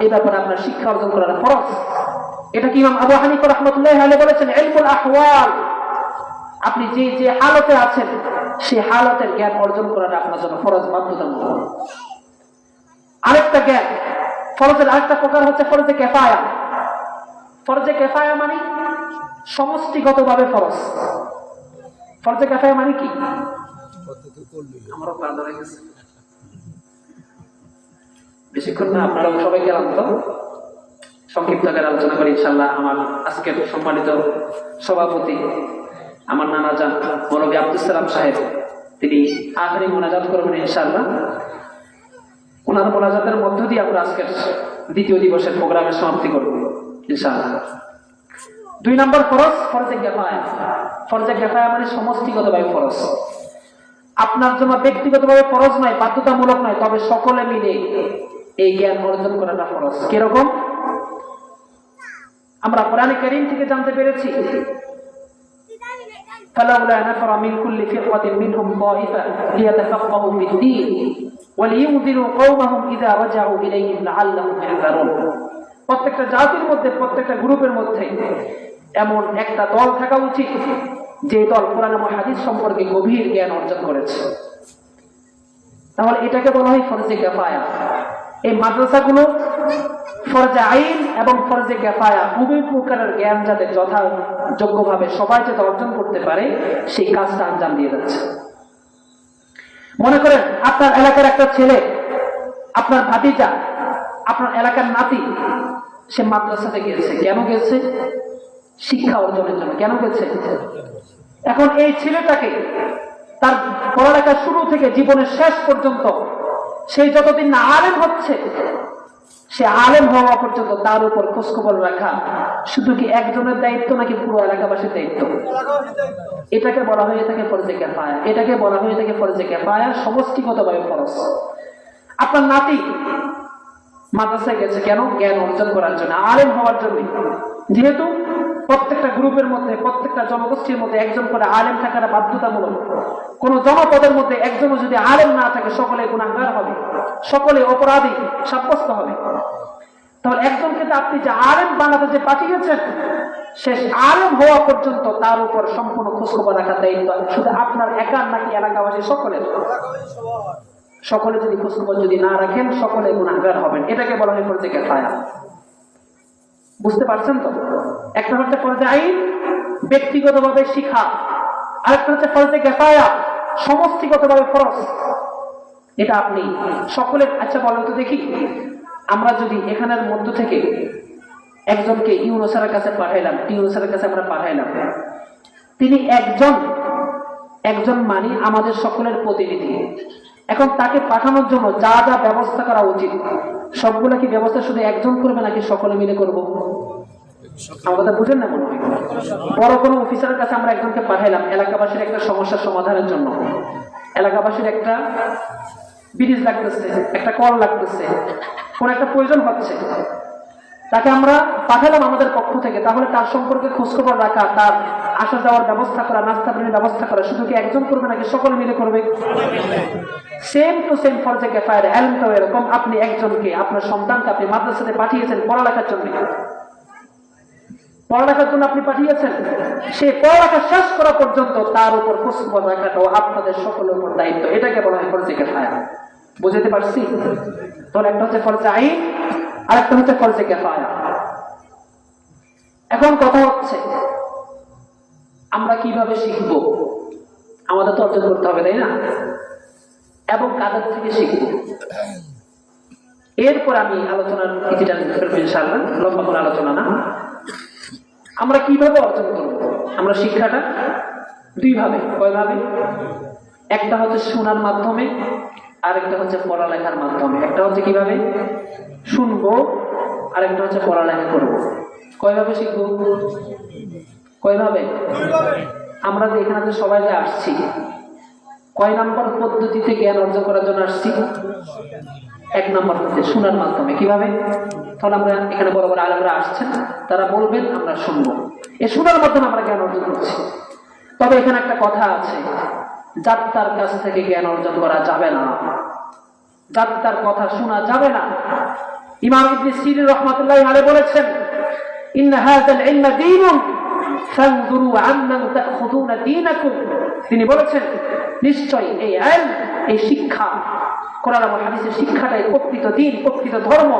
এই ব্যাপারে আপনার শিক্ষা অর্জন করাটা ফরজ। এটা কি ইমাম আবু হানিফা রাহমাতুল্লাহি আলাইহি বলেছেন, ইলমুল আহওয়াল। আপনি যে যে হালতে আছেন সেই হালতের জ্ঞান অর্জন করাটা আপনার জন্য ফরজ, বাধ্যতামূলক। আরেকটা জ্ঞান, ফরজের আরেকটা প্রকার হচ্ছে ফরজে কিফায়া। ফরজে কিফায়া মানে সমষ্টিগতভাবে ফরজ। ফরজে কিফায়া মানে কি? আমারও প্রাণ ধরে গেছে, বেশিক্ষণ না, আপনারা সবাই গেলাম তো, সংক্ষিপ্ত আকারে আলোচনা করি ইনশাআল্লাহ। আমার আজকের সম্মানিত সভাপতি আমার নানা জান মৌলভী আব্দুল সালাম সাহেব, তিনি আখেরি মোনাজাত করবেন ইনশাআল্লাহ। ওনার মোনাজাতের মধ্য দিয়ে আমরা আজকের দ্বিতীয় দিবসের প্রোগ্রামের সমাপ্তি করব ইনশাআল্লাহ। 2 নম্বর ফরজ, ফরজে কিফায়া। ফরজে কিফায়া মানে সমষ্টিগতভাবে ফরজ। আপনার জন্য ব্যক্তিগতভাবে ফরজ নয়, বাধ্যতামূলক নয়, তবে সকলে মিলে এই জ্ঞান অর্জন করাটা ফরজ। কিরকম? আমরা কোরআনে কারীম থেকে জানতে পেরেছি, فلولا نفر من كل فرقة منهم طائفة ليتفقهوا في الدين ولينذروا قومهم إذا رجعوا إليهم لعلهم يحذرون। প্রত্যেকটা জাতির মধ্যে, প্রত্যেকটা গ্রুপের মধ্যে এমন একটা দল থাকা উচিত যে দল কোরআন এবং হাদিস সম্পর্কে গভীর জ্ঞান অর্জন করেছে। তাহলে এটাকে বলা হয় ফরজে কিফায়া। এই মাদ্রাসাগুলো ফরজে আইন এবং ফরজে কিফায়া উভয় প্রকারের জ্ঞান যাতে যথাযোগ্যভাবে সবাই যাতে অর্জন করতে পারে সেই কাজটা আঞ্জাম দিয়ে যাচ্ছে। মনে করেন আপনার এলাকার একটা ছেলে, আপনার ভাতিজা, আপনার এলাকার নাতি, সে মাদ্রাসাতে গেছে। কেন গেছে? শিক্ষা অর্জনের জন্য। কেন গেছে? এখন এই ছেলেটাকে তার পড়ালেখা শুরু থেকে জীবনের শেষ পর্যন্ত সে যতদিন না আলেম হচ্ছে, সে আলেম হওয়া পর্যন্ত তার উপর খোঁজখবর রাখা শুধু কি একজনের দায়িত্ব নাকি পুরো এলাকাবাসীর দায়িত্ব? এটাকে বলা হয়ে থাকে ফরজে কিফায়া। এটাকে বলা হয়ে থাকে ফরজে কিফায়া, সমষ্টিগতভাবে ফরজ। আপনার নাতি মাদ্রাসায় গেছে কেন? জ্ঞান অর্জন করার জন্য, আলেম হওয়ার জন্য। যেহেতু প্রত্যেকটা গ্রুপের মধ্যে, প্রত্যেকটা জনগোষ্ঠীর মধ্যে একজন করে আলেম থাকাটা বাধ্যতামূলক। কোন জনপদের মধ্যে একজনও যদি আলেম না থাকে সকলে গুনাহগার হবে, সকলে অপরাধী সাব্যস্ত হবে। তাহলে একজনকে আপনি যে আলেম বানাতে যে পাঠিয়েছেন, শেষ আলেম হওয়া পর্যন্ত তার উপর সম্পূর্ণ খোঁজখবর রাখার দায়িত্ব শুধু আপনার একার নাকি এলাকাবাসী সকলের? সকলে যদি খোঁজখবর যদি না রাখেন সকলে গুনাহগার হবেন। এটাকে বলা হয় ফরজে কিফায়া। বুঝতে পারছেন তো? একটা হচ্ছে ফরজে আইন, ব্যক্তিগতভাবে শিখা, আরেকটা হচ্ছে ফরজে কিফায়া, সমষ্টিগতভাবে ফরজ। এটা আপনি সকলের। আচ্ছা বলেন তো দেখি, আমরা যদি এখানের মধ্য থেকে একজনকে ইউনুসের কাছে পাঠাইলাম, ইউনুসের কাছে আমরা পাঠাইলাম, তিনি একজন মানে আমাদের সকলের প্রতিনিধি। এখন তাকে পাঠানোর জন্য যা যা ব্যবস্থা করা উচিত সবগুলা কি ব্যবস্থা শুধু একজন করবে নাকি সকলে মিলে করব? আমার কথা বুঝেন না? মনে হয় বড় কোনো অফিসারের কাছে আমরা একজনকে পাঠাইলাম এলাকাবাসীর একটা সমস্যার সমাধানের জন্য। এলাকাবাসীর একটা ব্রিজ লাগতেছে, একটা কল লাগতেছে, কোন একটা প্রয়োজন হচ্ছে, তাকে আমরা পাঠালাম আমাদের পক্ষ থেকে। তাহলে তার সম্পর্কে খোঁজখবর রাখা, তার আসা যাওয়ার ব্যবস্থা করা, নাস্তা পানির ব্যবস্থা করা শুধু কি একজন করবে নাকি সকলে মিলে করবে? সেম টু সেম ফরজে কিফায়া। ইলমটাও এরকম। আপনি একজনকে, আপনার সন্তানকে আপনি মাদ্রাসাতে পাঠিয়েছেন পড়ালেখার জন্য, আপনি পাঠিয়েছেন, সে পড়ালেখা শেষ করা পর্যন্ত তার উপর খোঁজখবর রাখাটাও আপনাদের সকলের উপর দায়িত্ব। এটাকে বলা হয় ফরজে কিফায়া। বুঝতে পারছি? তাহলে একটা হচ্ছে ফরজে আইন, আরেকটা হচ্ছে ফরজে কিফায়া। এখন কথা হচ্ছে আমরা কিভাবে শিখব? আমাদের তো অর্জন করতে হবে, তাই না? এবং কাদের থেকে শিখব? এরপর আমি আলোচনার কিছুটা ইনশাআল্লাহ, লম্বা করে আলোচনা না। আমরা কিভাবে অর্জন করব? আমরা শিক্ষাটা দুই ভাবে। কয়ভাবে? একটা হচ্ছে শোনার মাধ্যমে, আরেকটা হচ্ছে পড়ালেখার মাধ্যমে। একটা হচ্ছে কিভাবে শুনবো, আরেকটা হচ্ছে পড়ালেখা করব। কয়ভাবে শিখব? কয়ভাবে? আমরা যে এখানে সবাই যে আসছি, কয় নম্বর পদ্ধতিতে জ্ঞান অর্জন করার জন্য আসছি? এক নম্বর পদ্ধতি, শোনার মাধ্যমে। কিভাবে? তাহলে আমরা এখানে বড় বড় আলেমরা আসছেন, তারা বলবেন, আমরা শুনবো। এই শোনার মাধ্যমে আমরা জ্ঞান অর্জন করছি। তবে এখানে একটা কথা আছে, যাত্রার কাছ থেকে জ্ঞান অর্জন করা যাবে না, যাত্রার কথা শোনা যাবে না। ইমাম ইবনে সিরিন রাহমাতুল্লাহি আলাইহি বলেছেন, ইন্না হাযাল ইলমা দীনুন ফানজুরু আম্মান তাখুযুনা দীনাকুম। তিনি বলেছেন নিশ্চয় এই ইলম, এই শিক্ষা, কোরআন এবং হাদিসের শিক্ষাটাই প্রকৃত দ্বীন, প্রকৃত ধর্ম।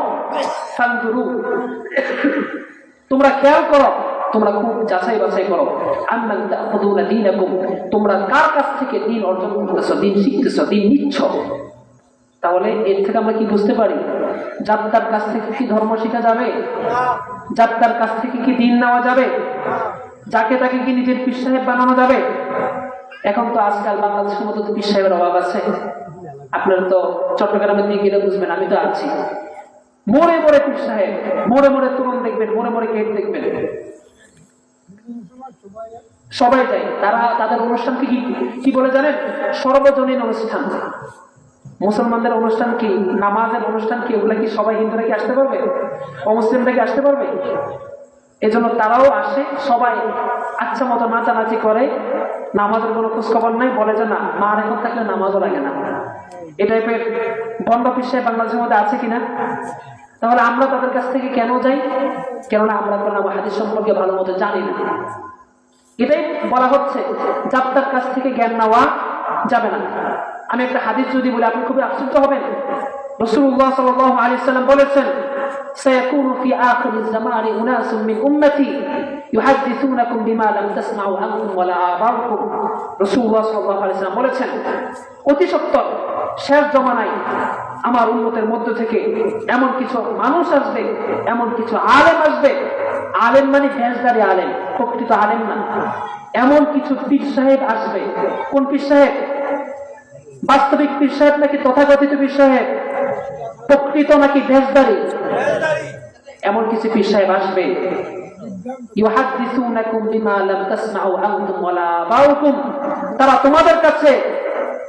ফানজুরু, তোমরা খেয়াল করো, তোমরা খুব যাচাই বাছাই করো, আম্মান তাখুযুনা দীনাকুম, তোমরা কার কাছ থেকে দ্বীন অর্জন করতেছো, দ্বীন শিখতেছো, দ্বীন নিচ্ছ। তাহলে এর থেকে আমরা কি বুঝতে পারি? যাত্রার কাছ থেকে কি ধর্ম শেখা যাবে? যাত্রার কাছ থেকে কি দ্বীন নেওয়া যাবে? যাকে তাকে কি নিজের পীর সাহেব বানানো যাবে? এখন তো আজকাল বাংলাদেশের মতো পীর সাহেবের অভাব আছে। আপনারা তো চট্টগ্রামের দিকে গেলে বুঝবেন, আমি তো আছি। মোড়ে মোড়ে পীর সাহেব, মোড়ে মোড়ে তরুণ দেখবেন, মোড়ে মোড়ে গেট দেখবেন, সবাই যায়। তারা তাদের অনুষ্ঠানকে কি বলে জানেন? সর্বজনীন অনুষ্ঠান। মুসলমানদের অনুষ্ঠান কি, নামাজের অনুষ্ঠান কি, ওগুলা কি সবাই হিন্দুরা কি আসতে পারবে? অমুসলিমরা কি আসতে পারবে? এজন্য তারাও আসে, সবাই আচ্ছা মতো নাচানাচি করে, নামাজের কোনো খোঁজখবর নাই, বলে যে না মা রেকর্ড থাকলে নামাজও লাগে না। এই টাইপের বন্ধ পিসায় বাংলাদেশের মধ্যে আছে কিনা? তাহলে আমরা তাদের কাছ থেকে কেন যাই? কেননা আমরা কোরআন হাদিস সম্পর্কে ভালো মতো জানি না। এটাই বলা হচ্ছে যাত্রার কাছ থেকে জ্ঞান নেওয়া যাবে না। আমি একটা হাদিস যদি বলি আপনি খুবই আশ্চর্য হবেন। রাসূলুল্লাহ সাল্লাল্লাহু আলাইহি ওয়াসাল্লাম বলেছেন, সায়াকুনু ফি আখিরিজ জামানি উনাসুম মিন উম্মতি ইউহাদ্দিসুনাকুম বিমা লাম তাসমাউ আনতুম ওয়ালা আবাউকুম। রাসূলুল্লাহ সাল্লাল্লাহু আলাইহি ওয়াসাল্লাম বলেছেন, অতি সত্বর শেষ জমানায় আমার উম্মতের মধ্য থেকে এমন কিছু মানুষ আসবে, এমন কিছু আলেম আসবে। আলেম মানে ভেষদারি আলেম, প্রকৃত আলেম না। এমন কিছু পীর সাহেব আসবে। কোন পীর সাহেব? বাস্তবিক পীর সাহেব নাকি তথাকথিত পীর সাহেব? প্রকৃত নাকি ভেষদারি? এমন কিছু পীর সাহেব আসবে, ইউহাদ্দিসুনাকুম বিমা লাম তাসমাউ আনতুম ওয়ালা আবাউকুম। তারা তোমাদের কাছে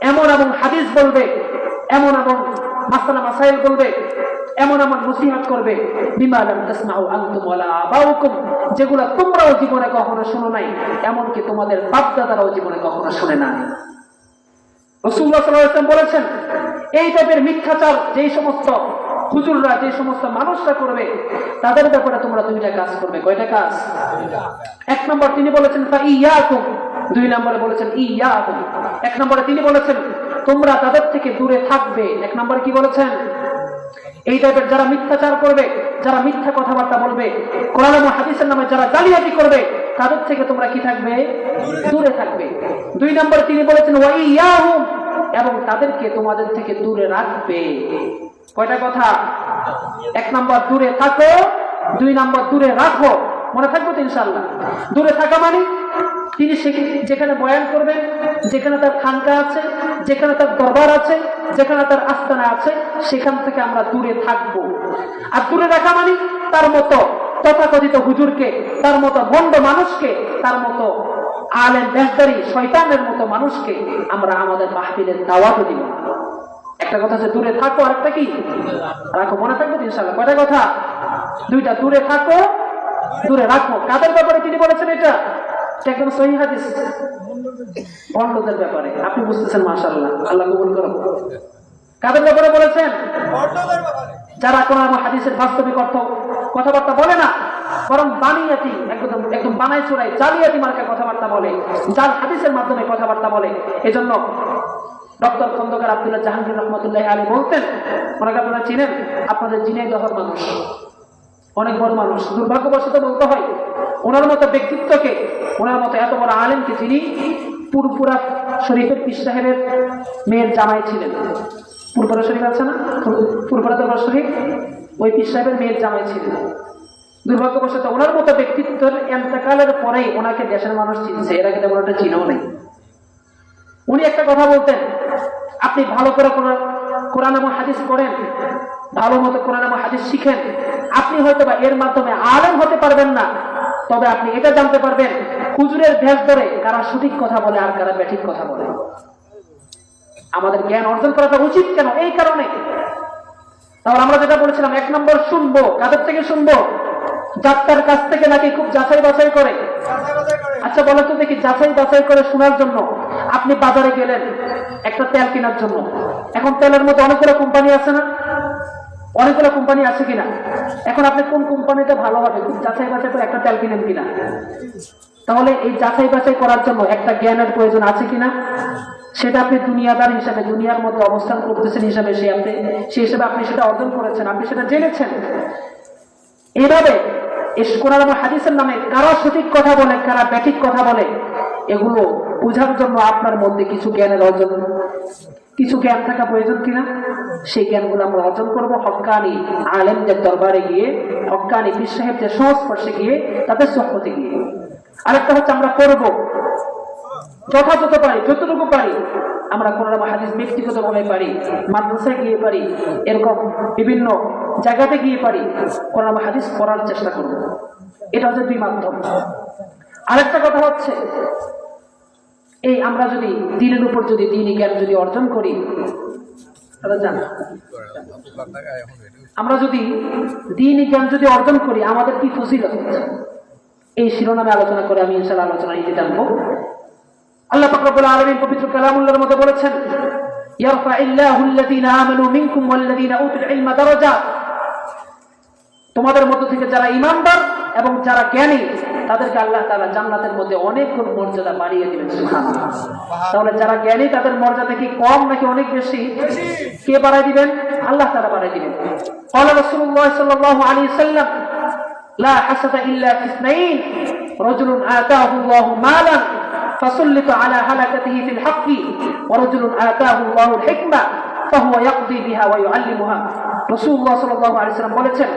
এমন এমন হাদিস বলবে, এমন এমন মাসআলা মাসাইল বলবে, এমন এমন নসিহত করবে, বিমা লাম তাসমাউ আনতুম ওয়ালা আবাউকুম, যেগুলো তোমরাও জীবনে কখনো শোনো নাই, এমনকি তোমাদের বাপ দাদারাও জীবনে কখনো শুনে নাই। রাসূলুল্লাহ সাল্লাল্লাহু আলাইহি ওয়াসাল্লাম বলেছেন, এই টাইপের মিথ্যাচার যেই সমস্ত হুজুররা, যে সমস্ত মানুষরা করবে, তাদের ব্যাপারে তোমরা দুইটা কাজ করবে। কয়টা কাজ? এক নম্বর তিনি বলেছেন ফাইয়াকুম, দুই নম্বরে বলেছেন ইয়াকুম। এক নম্বরে তিনি বলেছেন তোমরা তাদের থেকে দূরে থাকবে। এক নম্বরে কি বলেছেন? এই টাইপের যারা মিথ্যাচার করবে, যারা মিথ্যা কথাবার্তা বলবে, কোরআন এবং হাদিসের নামে যারা জালিয়াতি করবে, তাদের থেকে তোমরা কি থাকবে? দূরে থাকবে। দুই নম্বরে তিনি বলেছেন ওয়াইয়াহুম, এবং তাদেরকে তোমাদের থেকে দূরে রাখবে। কয়টা কথা? এক নম্বর দূরে থাকো, দুই নম্বর দূরে রাখো। মনে থাকবো তো ইনশাআল্লাহ? দূরে থাকা মানে তিনি যেখানে বয়ান করবেন, যেখানে তার খানকা আছে, যেখানে তার দরবার আছে, যেখানে তার আস্তানা আছে, সেখান থেকে আমরা দূরে থাকবো। আর দূরে রাখা মানে তার মতো তথাকথিত হুজুরকে, তার মতো ভণ্ড মানুষকে, তার মতো আলেম বেশদারি শয়তানের মতো মানুষকে আমরা আমাদের মাহফিলের দাওয়াত দিব। একটা কথা হচ্ছে দূরে থাকো, আর একটা কি? রাখো। মনে থাকবে ইনশাআল্লাহ? কয়টা কথা? দুইটা, দূরে থাকো, দূরে রাখো। কাদের ব্যাপারে তিনি বলেছেন? এটা একদম সহিহ হাদিস, ভণ্ডদের ব্যাপারে। আপনি বুঝতেছেন, মাশাআল্লাহ, আল্লাহ কবুল করুন। কাদের ব্যাপারে বলেছেন? যারা কোরআন এবং হাদিসের বাস্তবিক অর্থ কথাবার্তা বলে না, বরং বানিয়াতি, একদম বানাই চোরাই জালিয়াতি মার্কা কথাবার্তা বলে, জাল হাদিসের মাধ্যমে কথাবার্তা বলে। এজন্য ডক্টর খন্দকার আব্দুল্লাহ জাহাঙ্গীর রহমতুল্লাহ আলী বলতেন, ওনাকে আপনারা চিনেন, আপনাদের ঝিনাইদহের মানুষ, অনেক বড় মানুষ। দুর্ভাগ্যবশত বলতে হয়, ওনার মতো ব্যক্তিত্বকে, ওনার মতো এত বড় আলেমকে, যিনি পুরপুরা শরীফের পীর সাহেবের মেয়ের জামাই ছিলেন। পুরপুরা শরীফ আছে না, পুরপুরা দরবার শরীফ, ওই পীর সাহেবের মেয়ের জামাই ছিলেন। দুর্ভাগ্যবশত ওনার মতো ব্যক্তিত্বের এন্তেকালের পরেই ওনাকে দেশের মানুষ চিনছে, এর আগে তেমন একটা চিনেও নেই। উনি একটা কথা বলতেন, আপনি ভালো করে কোরআন এবং হাদিস পড়েন, ভালো মতো কোরআন এবং হাদিস শিখেন, আপনি হয়তো বা এর মাধ্যমে আলেম হতে পারবেন না, তবে আপনি এটা জানতে পারবেন হুজুরের ভেষ ধরে কারা সঠিক কথা বলে আর কারা ব্যাঠিক কথা বলে। আমাদের জ্ঞান অর্জন করাটা উচিত। কেন? এই কারণে। তাহলে আমরা যেটা বলেছিলাম, এক নম্বর শুনবো। কাদের থেকে শুনবো? যাত্রার কাছ থেকে নাকি খুব যাচাই বাছাই করে? আচ্ছা বলেন তো দেখি, যাচাই বাছাই করে শোনার জন্য আপনি বাজারে গেলেন একটা তেল কেনার জন্য। এখন তেলের মধ্যে অনেকগুলো কোম্পানি আছে না? অনেকগুলো কোম্পানি আছে কিনা? এখন আপনি কোন কোম্পানিটা ভালো হবে খুব যাচাই বাছাই করে একটা তেল কিনেন কিনা? তাহলে এই যাচাই বাছাই করার জন্য একটা জ্ঞানের প্রয়োজন আছে কিনা? সেটা আপনি দুনিয়াদার হিসাবে, দুনিয়ার মধ্যে অবস্থান করতেছেন হিসাবে, সেই হিসেবে আপনি সেটা অর্জন করেছেন, আপনি সেটা জেনেছেন। এইভাবে কোরআন এবং হাদিসের নামে কারা সঠিক কথা বলে, কারা ব্যাঠিক কথা বলে, এগুলো বোঝার জন্য আপনার মধ্যে কিছু জ্ঞানের অর্জন, কিছু জ্ঞান থাকা প্রয়োজন কিনা? সেই জ্ঞানগুলো আমরা অর্জন করবো হক্কানি আলেমদের দরবারে গিয়ে, হক্কানি পীর সাহেবদের সংস্পর্শে গিয়ে, তাদের সোহবতে গিয়ে। আরেকটা হচ্ছে আমরা করবো যথাযথ পারি, যতটুকু পারি আমরা কোরআন এবং হাদিস ব্যক্তিগতভাবে পারি, মাদ্রাসায় গিয়ে পারি, এরকম বিভিন্ন জায়গাতে গিয়ে পারি, কোরআন এবং হাদিস পড়ার চেষ্টা করব। এটা হচ্ছে দুই মাধ্যম। আরেকটা কথা হচ্ছে, এই আমরা যদি দিনের উপর যদি দ্বীনি জ্ঞান যদি অর্জন করি, আমরা যদি দ্বীনি জ্ঞান যদি অর্জন করি, আমাদের কি ফজিলত? এই শিরোনামে আলোচনা করে আমি ইনশাআল্লাহ আলোচনা নিতে জানবো। আল্লাহ পাক রব্বুল আলামিন পবিত্র কালামুল্লাহর মধ্যে বলেছেন, ইয়ারফাইল্লাহু আল্লাযীনা আমানু মিনকুম ওয়াল্লাযীনা উতুল ইলমা দারাজাত। তোমাদের মধ্য থেকে যারা ঈমানদার এবং যারা জ্ঞানী তাদেরকে আল্লাহ তাআলা জান্নাতের মধ্যে অনেক গুণ মর্যাদা বাড়িয়ে দিবেন। সুবহানাল্লাহ। তাহলে যারা জ্ঞানী তাদের মর্যাদা কি কম নাকি অনেক বেশি? কে বাড়ায় দিবেন? আল্লাহ তাআলা বাড়ায় দিবেন। قال رسول الله صلى الله عليه وسلم لا حسد الا في اثنين رجل آتاه الله مالا فسلط على هلكته في الحق ورجل آتاه الله الحكمة فهو يقضي بها ويعلمها। রাসূলুল্লাহ সাল্লাল্লাহু আলাইহি ওয়াসাল্লাম বলেছেন,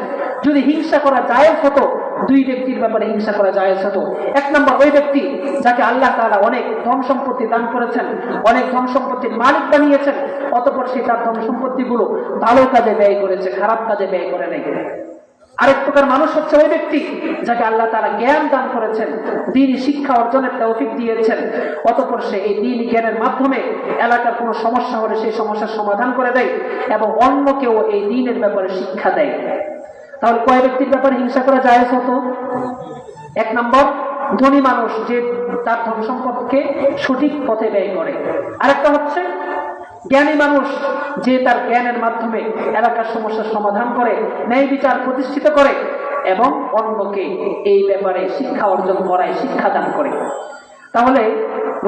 যদি হিংসা করা জায়েজ হতো, দুই ব্যক্তির ব্যাপারে হিংসা করা জায়েজ হতো। এক নম্বর ওই ব্যক্তি যাকে আল্লাহ তাআলা অনেক ধন সম্পত্তি দান করেছেন, অনেক ধন সম্পত্তির মালিক বানিয়েছেন, অতঃপর সে তার ধন সম্পত্তিগুলো ভালো কাজে ব্যয় করেছে, খারাপ কাজে ব্যয় করে নাই। আরেক প্রকার মানুষ হচ্ছে ওই ব্যক্তি যাকে আল্লাহ তাআলা জ্ঞান দান করেছেন, দ্বীনি শিক্ষা অর্জনের তৌফিক দিয়েছেন, অতঃপর সে এই দ্বীনি জ্ঞানের মাধ্যমে এলাকার কোনো সমস্যা হলে সেই সমস্যার সমাধান করে দেয় এবং অন্যকেও এই দ্বীনের ব্যাপারে শিক্ষা দেয়। তাহলে কয় ব্যক্তির ব্যাপারে হিংসা করা জায়েজ হতো? এক নম্বর ধনী মানুষ, যে তার ধন সম্পদকে সঠিক পথে ব্যয় করে। আরেকটা হচ্ছে জ্ঞানী মানুষ, যে তার জ্ঞানের মাধ্যমে এলাকার সমস্যার সমাধান করে, ন্যায় বিচার প্রতিষ্ঠিত করে এবং অন্যকে এই ব্যাপারে শিক্ষা অর্জন করায়, শিক্ষা দান করে। তাহলে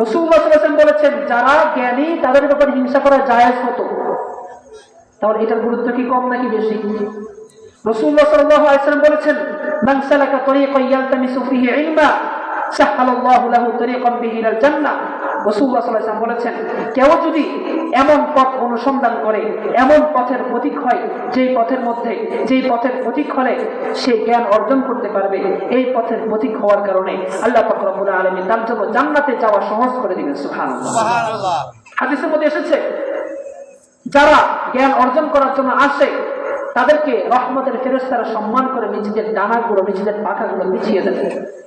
রাসূলুল্লাহ সাল্লাল্লাহু আলাইহি ওয়াসাল্লাম বলেছেন যারা জ্ঞানী তাদের ব্যাপারে হিংসা করা জায়েজ হতো। তাহলে এটার গুরুত্ব কি কম নাকি বেশি? রাসূলুল্লাহ সাল্লাল্লাহু আলাইহি ওয়াসাল্লাম বলেছেন, মান সালাকা তরিকান ইয়ালতামিসু ফিহি ইলমা সাহালাল্লাহু লাহু তরিকান বিহি ইলাল জান্নাহ। রাসূলুল্লাহ সাল্লাল্লাহু আলাইহি ওয়াসাল্লাম বলেছেন, কেউ যদি এমন পথ অনুসন্ধান করে, এমন পথের পথিক হয় যেই পথের পথিক হলে সে জ্ঞান অর্জন করতে পারবে, এই পথের পথিক হওয়ার কারণে আল্লাহ পাক রব্বুল আলামিন তার জন্য জান্নাতে যাওয়া সহজ করে দিবেন। সুবহানাল্লাহ। সুবহানাল্লাহ। হাদিসের মধ্যে এসেছে, যারা জ্ঞান অর্জন করার জন্য আসে তাদেরকে রহমতের ফেরেশতারা সম্মান করে নিজেদের ডানাগুলো, নিজেদের পাখাগুলো বিছিয়ে দেন।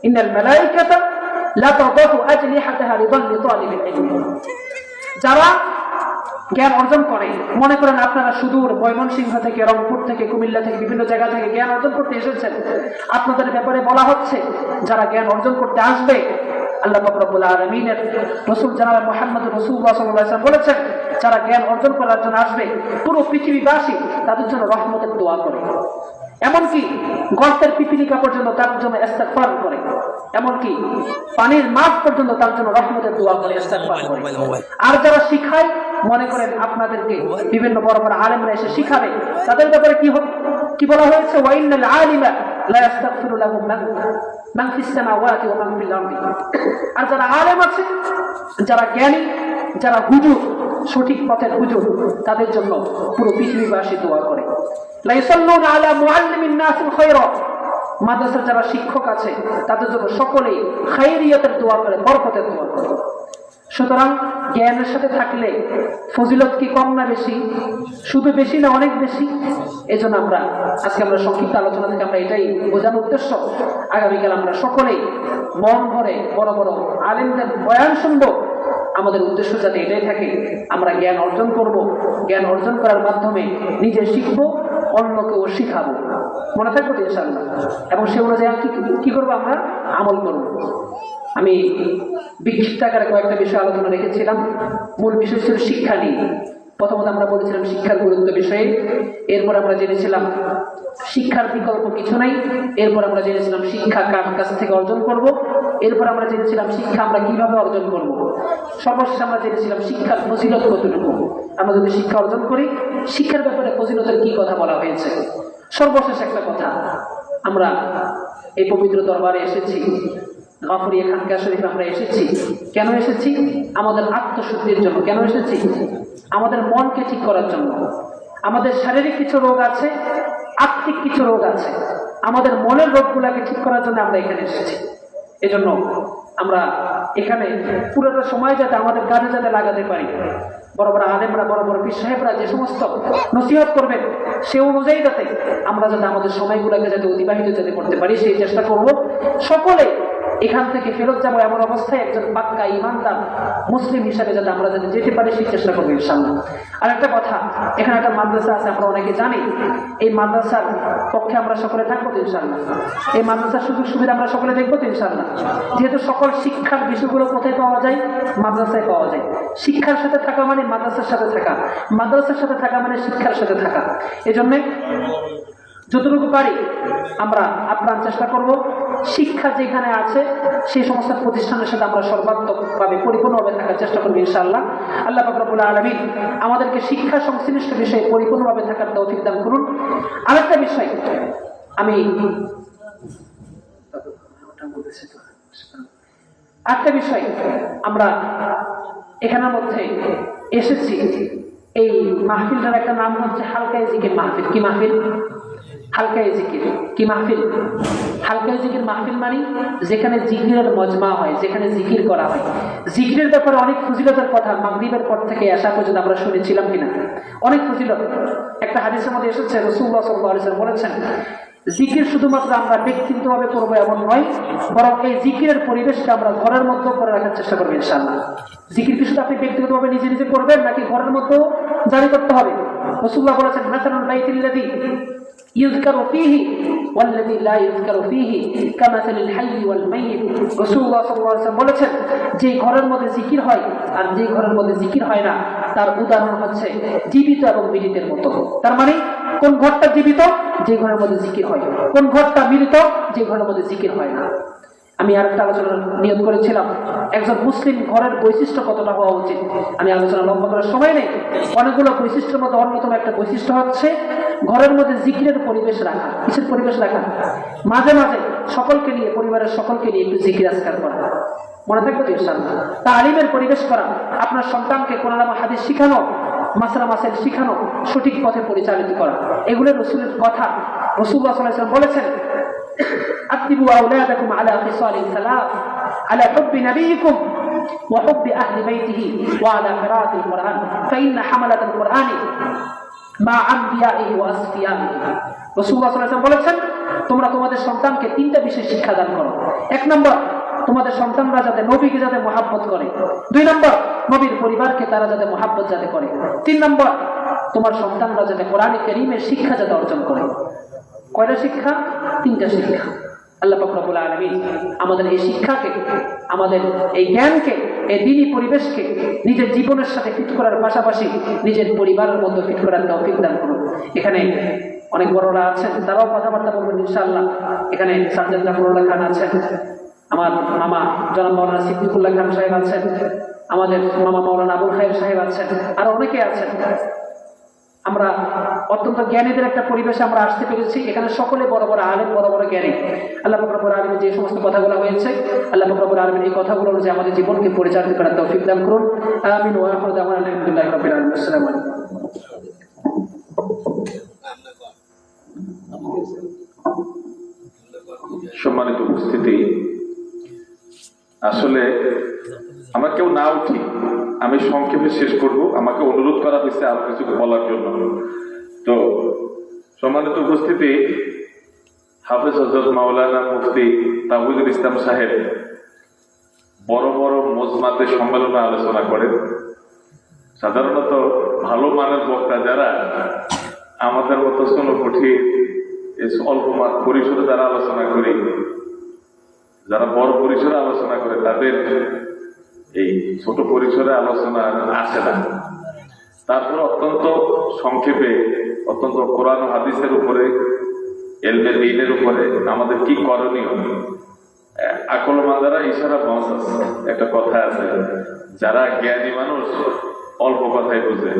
ইন্নাল মালাইকাতা লা তাদাহু আজনিহাতাহা রিদান লিতালিবিল ইলম। যারা জ্ঞান অর্জন করে, মনে করেন আপনারা সুদূর ময়মনসিংহ থেকে, রংপুর থেকে, কুমিল্লা থেকে, বিভিন্ন জায়গা থেকে জ্ঞান অর্জন করতে এসেছেন, আপনাদের ব্যাপারে বলা হচ্ছে যারা জ্ঞান অর্জন করতে আসবে, আল্লাহ পাক রব্বুল আলামিনের রাসূল জনাব মুহাম্মদ রাসূলুল্লাহ সাল্লাল্লাহু আলাইহি ওয়াসাল্লাম বলেছেন, যারা জ্ঞান অর্জন করার জন্য আসবে পুরো পৃথিবীবাসী তাদের জন্য রহমতের দোয়া করে। এমনকি গর্তের পিপিলিকা পর্যন্ত তার জন্য ইস্তিগফার করে, এমনকি পানির মাছ পর্যন্ত তার জন্য রহমতের দোয়া করে, ইস্তিগফার করে। আর যারা শিখায়, মনে করেন আপনাদেরকে বিভিন্ন বড় বড় আলেমরা এসে শিখাবে, তাদের ব্যাপারে কি বলা হয়েছে? ওয়াইনাল আলিমা লা ইস্তাগফিরু লাহু মান ফিস সামাওয়াতি ওয়া মান ফিল আরদি। আর যারা আলেম আছে, যারা জ্ঞানী, যারা হুজুর, সঠিক পথের হুজুর, তাদের জন্য পুরো পৃথিবীবাসী দোয়া করে। লা ইসাল্লুনা আলা মুআল্লিমিন নাসিল খায়রা। মাদ্রাসার যারা শিক্ষক আছে তাদের জন্য সকলেই খায়রিয়াতের দোয়া করে, বরকতের দোয়া করে। সুতরাং জ্ঞানের সাথে থাকলে ফজিলত কি কম না বেশি? শুধু বেশি না অনেক বেশি। এজন্য আজকে আমরা সংক্ষিপ্ত আলোচনা থেকে আমরা এটাই বোঝানোর উদ্দেশ্য, আগামীকাল আমরা সকলেই মন ভরে বড় বড় আলেমদের বয়ান শুনবো। আমাদের উদ্দেশ্য যাতে এটাই থাকে, আমরা জ্ঞান অর্জন করব, জ্ঞান অর্জন করার মাধ্যমে নিজে শিখবো, অন্যকেও শিখাবো। মনে থাকবো তো ইনশাআল্লাহ। এবং সে অনুযায়ী কি করবো? আমরা আমল করবো। আমি বিক্ষিপ্ত আকারে কয়েকটা বিষয় আলোচনা রেখেছিলাম। মূল বিষয় ছিল শিক্ষা নিয়ে। প্রথমত আমরা বলেছিলাম শিক্ষার গুরুত্ব বিষয়ে, এরপর আমরা জেনেছিলাম শিক্ষার বিকল্প কিছু নাই, এরপর আমরা জেনেছিলাম শিক্ষা কার কাছ থেকে অর্জন করব, এরপর আমরা জেনেছিলাম শিক্ষা আমরা কিভাবে অর্জন করব, সর্বশেষ আমরা জেনেছিলাম শিক্ষার ফজিলত কতটুকু। আমরা যদি শিক্ষা অর্জন করি, শিক্ষার ব্যাপারে ফজিলতের কি কথা বলা হয়েছে। সর্বশেষ একটা কথা, আমরা এই পবিত্র দরবারে এসেছি, গাফুরিয়া খানকা শরীফে আমরা এসেছি। কেন এসেছি? আমাদের আত্মশুদ্ধির জন্য। কেন এসেছি? আমাদের মনকে ঠিক করার জন্য। আমাদের শারীরিক কিছু রোগ আছে, আত্মিক কিছু রোগ আছে, আমাদের মনের রোগগুলাকে ঠিক করার জন্য আমরা এখানে এসেছি। এজন্য আমরা এখানে পুরোটা সময় যাতে আমাদের কাজে যাতে লাগাতে পারি, বড় বড় আলেমরা, বড় বড় পীর সাহেবরা যে সমস্ত নসিহত করবেন সে অনুযায়ী যাতে আমরা আমাদের সময়গুলোকে যাতে অতিবাহিত যাতে করতে পারি, সেই চেষ্টা করব। সকলে এখান থেকে ফেরত যাবো এমন অবস্থায় একজন পাক্কা ইমানদার মুসলিম হিসাবে যাতে আমরা যাতে যেতে পারি সেই চেষ্টা করবো ইনশাআল্লাহ। আর একটা কথা, এখানে একটা মাদ্রাসা আছে, আমরা অনেকে জানি। এই মাদ্রাসার পক্ষে আমরা সকলে থাকবো তো ইনশাআল্লাহ। এই মাদ্রাসার সুযোগ সুবিধা আমরা সকলে দেখবো তো ইনশাআল্লাহ। যেহেতু সকল শিক্ষার বিষয়গুলো কোথায় পাওয়া যায়? মাদ্রাসায় পাওয়া যায়। শিক্ষার সাথে থাকা মানে মাদ্রাসার সাথে থাকা, মাদ্রাসার সাথে থাকা মানে শিক্ষার সাথে থাকা। এজন্য যতটুকু পারি আমরা আপ্রাণ চেষ্টা করব শিক্ষা যেখানে আছে সেই সমস্ত প্রতিষ্ঠানের সাথে আমরা সর্বাত্মকভাবে পরিপূর্ণভাবে থাকার চেষ্টা করব ইনশাআল্লাহ। আল্লাহ পাক রব্বুল আলামিন আমাদেরকে শিক্ষা সংশ্লিষ্ট বিষয়ে পরিপূর্ণভাবে থাকার তৌফিক দান করুন। আরেকটা বিষয় আমরা এখানের মধ্যে এসেছি, এই মাহফিলটার একটা নাম হচ্ছে হালকায়ে জিকির মাহফিল। কি মাহফিল? হালকায়ে জিকির। কি মাহফিল? হালকায়ে জিকির মাহফিল মানে যেখানে জিকিরের মজমা হয়, যেখানে জিকির করা হয়। জিকিরের ব্যাপারে অনেক ফজিলতের কথা মাগরিবের পর থেকে আসা পর্যন্ত আমরা শুনেছিলাম কিনা? অনেক ফজিলত। একটা হাদিসের মধ্যে এসেছে, রাসূলুল্লাহ সাল্লাল্লাহু আলাইহি ওয়াসাল্লাম বলেছেন, জিকির শুধুমাত্র আমরা ব্যক্তিগতভাবে করবো এমন নয়, বরং এই জিকিরের পরিবেশকে আমরা ঘরের মধ্যে করে রাখার চেষ্টা করবো ইনশাআল্লাহ। জিকির কি শুধু আপনি ব্যক্তিগতভাবে নিজে নিজে করবেন নাকি ঘরের মধ্যে জারি করতে হবে? রাসূলুল্লাহ বলেছেন, মাসালুল বাইতিল্লাযী ইউযকারু ফীহি ওয়াল্লাযী লা ইউযকারু ফীহি কামাসালিল হাইয়্যি ওয়াল মাইয়িত। রাসূলুল্লাহ সাল্লাল্লাহু আলাইহি ওয়াসাল্লাম বলেছেন, যে ঘরের মধ্যে জিকির হয় আর যে ঘরের মধ্যে জিকির হয় না তার উদাহরণ হচ্ছে জীবিত এবং মৃতের মতো। তার মানে কোন ঘরটা জীবিত? যে ঘরের মধ্যে জিকির হয়। কোন ঘরটা মৃত? যে ঘরের মধ্যে জিকির হয় না। আমি আরেকটা আলোচনা নিয়ত করেছিলাম, একজন মুসলিম ঘরের বৈশিষ্ট্য কতটা হওয়া উচিত। আমি আলোচনা লম্বা করার সময় নেই। অনেকগুলো বৈশিষ্ট্যের মধ্যে অন্যতম একটা বৈশিষ্ট্য হচ্ছে ঘরের মধ্যে জিকিরের পরিবেশ রাখা। কিসের পরিবেশ রাখা? মাঝে মাঝে সকলকে নিয়ে, পরিবারের সকলকে নিয়ে একটু জিকির আজকার করা। মনে থাকবে তো ইনশাআল্লাহ। তালিমের পরিবেশ করা, আপনার সন্তানকে কোরআন এবং হাদিস শিখানো, মাসলা মাসাইল শিখানো, সঠিক পথে পরিচালিত করা, এগুলো রাসূলের কথা। রাসূলুল্লাহ সাল্লাল্লাহু আলাইহি ওয়াসাল্লাম বলেছেন, আতিবু আওলাদাকুম আলা খিসালিন সালাস, আলা হুব্বি নবিয়িকুম ওয়া হুব্বি আহলি বাইতিহি ওয়া আলা কিরাআতিল কুরআন ফাইন্না হামালাতাল কুরআনি মা আমবিয়াইহি ওয়া আসফিয়াইহি। রাসূলুল্লাহ সাল্লাল্লাহু আলাইহি ওয়াসাল্লাম বলেছেন, তোমরা তোমাদের সন্তানকে তিনটা বিশেষ শিক্ষা দান করো। এক নম্বর, তোমাদের সন্তানরা যাতে নবীকে যাতে মহাব্বত করে। দুই নম্বর, নবীর পরিবারকে তারা যাতে মহাব্বত যাতে করে। তিন নম্বর, তোমার সন্তানরা যাতে কোরআন কারীমের শিক্ষা যাতে অর্জন করে। কয়টা শিক্ষা? তিনটা শিক্ষা। আল্লাহ পাক রব্বুল আলামিন আমাদের এই শিক্ষাকে, আমাদের এই জ্ঞানকে, এই দ্বীনি পরিবেশকে নিজের জীবনের সাথে ফিট করার পাশাপাশি নিজের পরিবারের মধ্যে ফিট করার তৌফিক দান করুন। এখানে অনেক বড়রা আছেন, তারাও কথাবার্তা বলবেন ইনশাআল্লাহ। এখানে সাজ্জাদ জাফরুল্লাহ খান আছেন, আমার মামা জনাব মাওলানা সিদ্দিকুল্লাহ খান সাহেব আছেন, আমাদের মামা মাওলানা আবুল খায়ের সাহেব আছেন, আর অনেকে আছেন। আমরা অত্যন্ত জ্ঞানীদের একটা পরিবেশে আমরা আসতে পেরেছি। এখানে সকলে বড় বড় আলেম, বড় বড় জ্ঞানী। আল্লাহ পাক রব্বুল আলামিন যে সমস্ত কথাগুলো হয়েছে, আল্লাহ পাক রব্বুল আলামিন এই কথাগুলো যে আমাদের জীবনকে পরিচালিত করার তৌফিক দান করুন। আমিন ওয়া আখিরু দাওয়ানা আলহামদুলিল্লাহি রাব্বিল আলামিন। আসসালামু আলাইকুম। সম্মানিত উপস্থিতি, আসলে আমরা কেউ না উঠি, আমি সংক্ষেপে শেষ করব। আমাকে অনুরোধ করা হয়েছে আরো কিছু বলার জন্য। তো সম্মানিত উপস্থিতি, হাফেজ হযরত মাওলানা মুফতি তাওহীদুল ইসলাম সাহেব বড় বড় মজমাতে সম্মেলনে আলোচনা করেন। সাধারণত ভালো মানের বক্তা যারা, আমাদের মতো সোনকঠি অল্প পরিসরে যারা আলোচনা করি, যারা বড় পরিসরে আলোচনা করে, তাদের এই ছোট পরিসরে আলোচনা আসে না। তারপর অত্যন্ত সংক্ষেপে, অত্যন্ত কোরআন ও হাদিসের উপরে, ইলমে দ্বীনের উপরে আমাদের কি করণীয়, আকলমানরা ইশারা পৌঁছাচ্ছে। একটা কথা আছে, যারা জ্ঞানী মানুষ অল্প কথাই বুঝে,